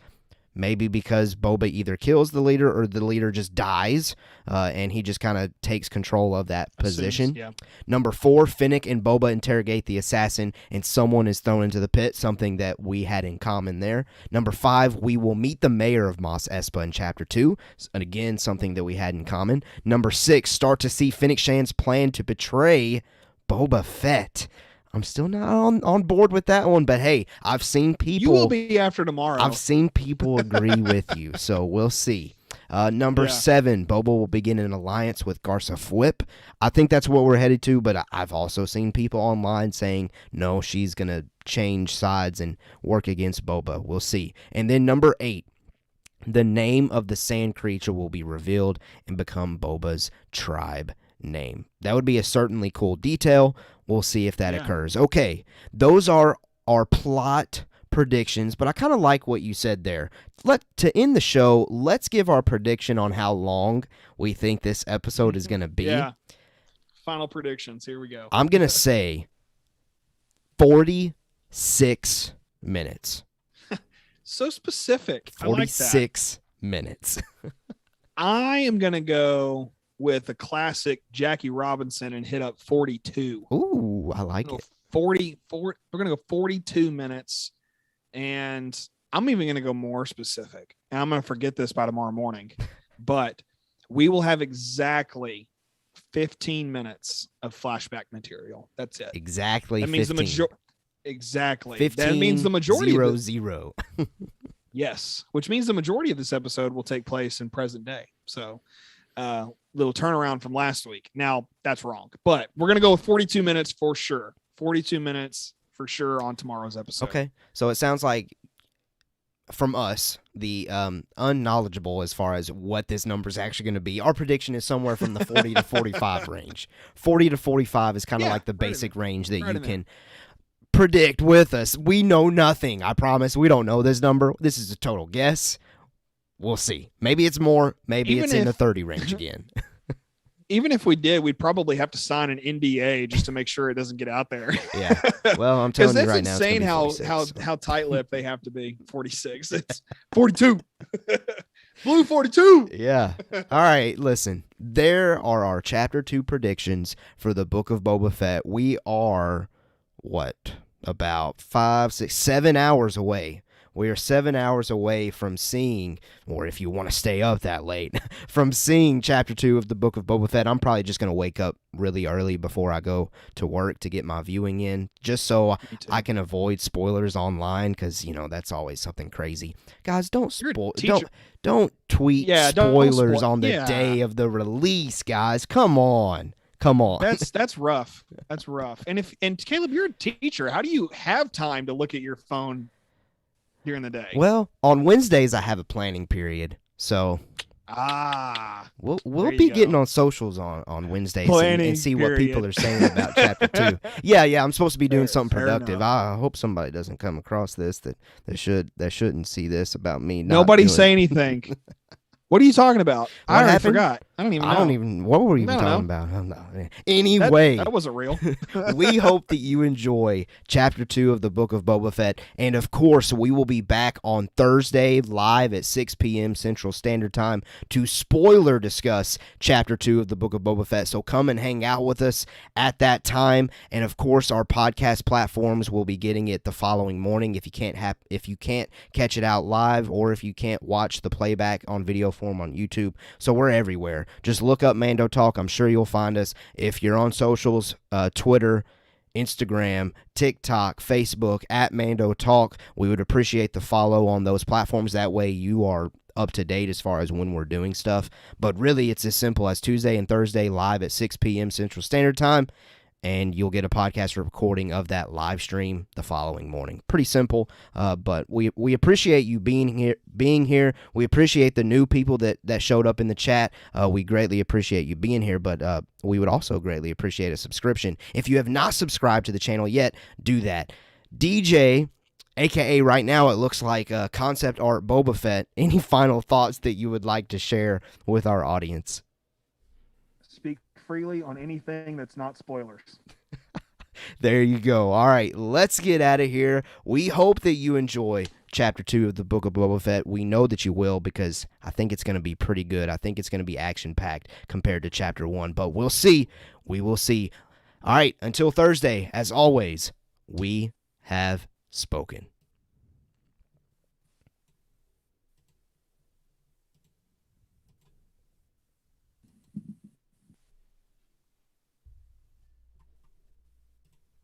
Maybe because Boba either kills the leader or the leader just dies, and he just kind of takes control of that position. Number 4, Fennec and Boba interrogate the assassin, and someone is thrown into the pit, something that we had in common there. Number 5, we will meet the mayor of Mos Espa in Chapter 2, and again, something that we had in common. Number 6, start to see Fennec Shan's plan to betray Boba Fett. I'm still not on board with that one, but hey, I've seen people... You will be after tomorrow. I've seen people agree with you, so we'll see. Number 7, Boba will begin an alliance with Garsa Fwip. I think that's what we're headed to, but I've also seen people online saying, no, she's going to change sides and work against Boba. We'll see. And then number 8, the name of the sand creature will be revealed and become Boba's tribe name. That would be a certainly cool detail. We'll see if that occurs. Okay, those are our plot predictions, but I kind of like what you said there. To end the show, let's give our prediction on how long we think this episode is going to be. Yeah. Final predictions. Here we go. I'm going to say 46 minutes. So specific. 46 minutes. I am going to go with a classic Jackie Robinson and hit up 42. Ooh, I like it. 44. We're going to go 42 minutes. And I'm even going to go more specific. And I'm going to forget this by tomorrow morning. But we will have exactly 15 minutes of flashback material. That's it. Exactly. That means 15. Exactly. 15, that means the majority 0, of 0. Yes. Which means the majority of this episode will take place in present day. So little turnaround from last week. Now that's wrong, but we're going to go with 42 minutes for sure. 42 minutes for sure on tomorrow's episode. Okay. So it sounds like from us, the unknowledgeable as far as what this number is actually going to be, our prediction is somewhere from the 40 to 45 range. 40 to 45 is kind of like the basic range that you can predict with us. We know nothing. I promise we don't know this number. This is a total guess. we'll see. Maybe it's more. Maybe Even it's in the 30 range again. Even if we did, we'd probably have to sign an NDA just to make sure it doesn't get out there. Yeah. Well, I'm telling you right now, it's insane how tight-lipped they have to be. 46. It's 42. Blue 42. Yeah. All right. Listen, there are our chapter 2 predictions for the Book of Boba Fett. We are about 5, 6, 7 hours away. We are 7 hours away from seeing, or if you want to stay up that late, from seeing Chapter 2 of the Book of Boba Fett. I'm probably just going to wake up really early before I go to work to get my viewing in, just so I can avoid spoilers online, because, that's always something crazy. Guys, don't tweet spoilers on the day of the release, guys. Come on. That's rough. That's rough. And Caleb, you're a teacher. How do you have time to look at your phone during the day? Well, on Wednesdays I have a planning period, so we'll be getting on socials on Wednesdays and see what people are saying about Chapter 2. Yeah, I'm supposed to be doing something productive. I hope somebody doesn't come across this that shouldn't see this about me. Nobody say anything. What are you talking about? I already forgot. I don't even know. What were we even talking about? Anyway. That wasn't real. We hope that you enjoy Chapter 2 of the Book of Boba Fett. And, of course, we will be back on Thursday live at 6 p.m. Central Standard Time to spoiler discuss Chapter 2 of the Book of Boba Fett. So come and hang out with us at that time. And, of course, our podcast platforms will be getting it the following morning if you can't catch it out live, or if you can't watch the playback on video form on YouTube. So we're everywhere. Just look up Mando Talk. I'm sure you'll find us. If you're on socials, Twitter, Instagram, TikTok, Facebook, at Mando Talk, we would appreciate the follow on those platforms. That way you are up to date as far as when we're doing stuff. But really, it's as simple as Tuesday and Thursday live at 6 p.m. Central Standard Time, and you'll get a podcast recording of that live stream the following morning. Pretty simple, but we appreciate you being here. We appreciate the new people that showed up in the chat. We greatly appreciate you being here, but we would also greatly appreciate a subscription. If you have not subscribed to the channel yet, do that. DJ, a.k.a. right now it looks like Concept Art Boba Fett, any final thoughts that you would like to share with our audience? Freely on anything that's not spoilers. There you go. All right, let's get out of here. We hope that you enjoy Chapter 2 of the Book of Boba Fett. We know that you will, because I think it's going to be pretty good. I think it's going to be action-packed compared to Chapter 1, but we'll see. We will see. All right, until Thursday, as always, we have spoken.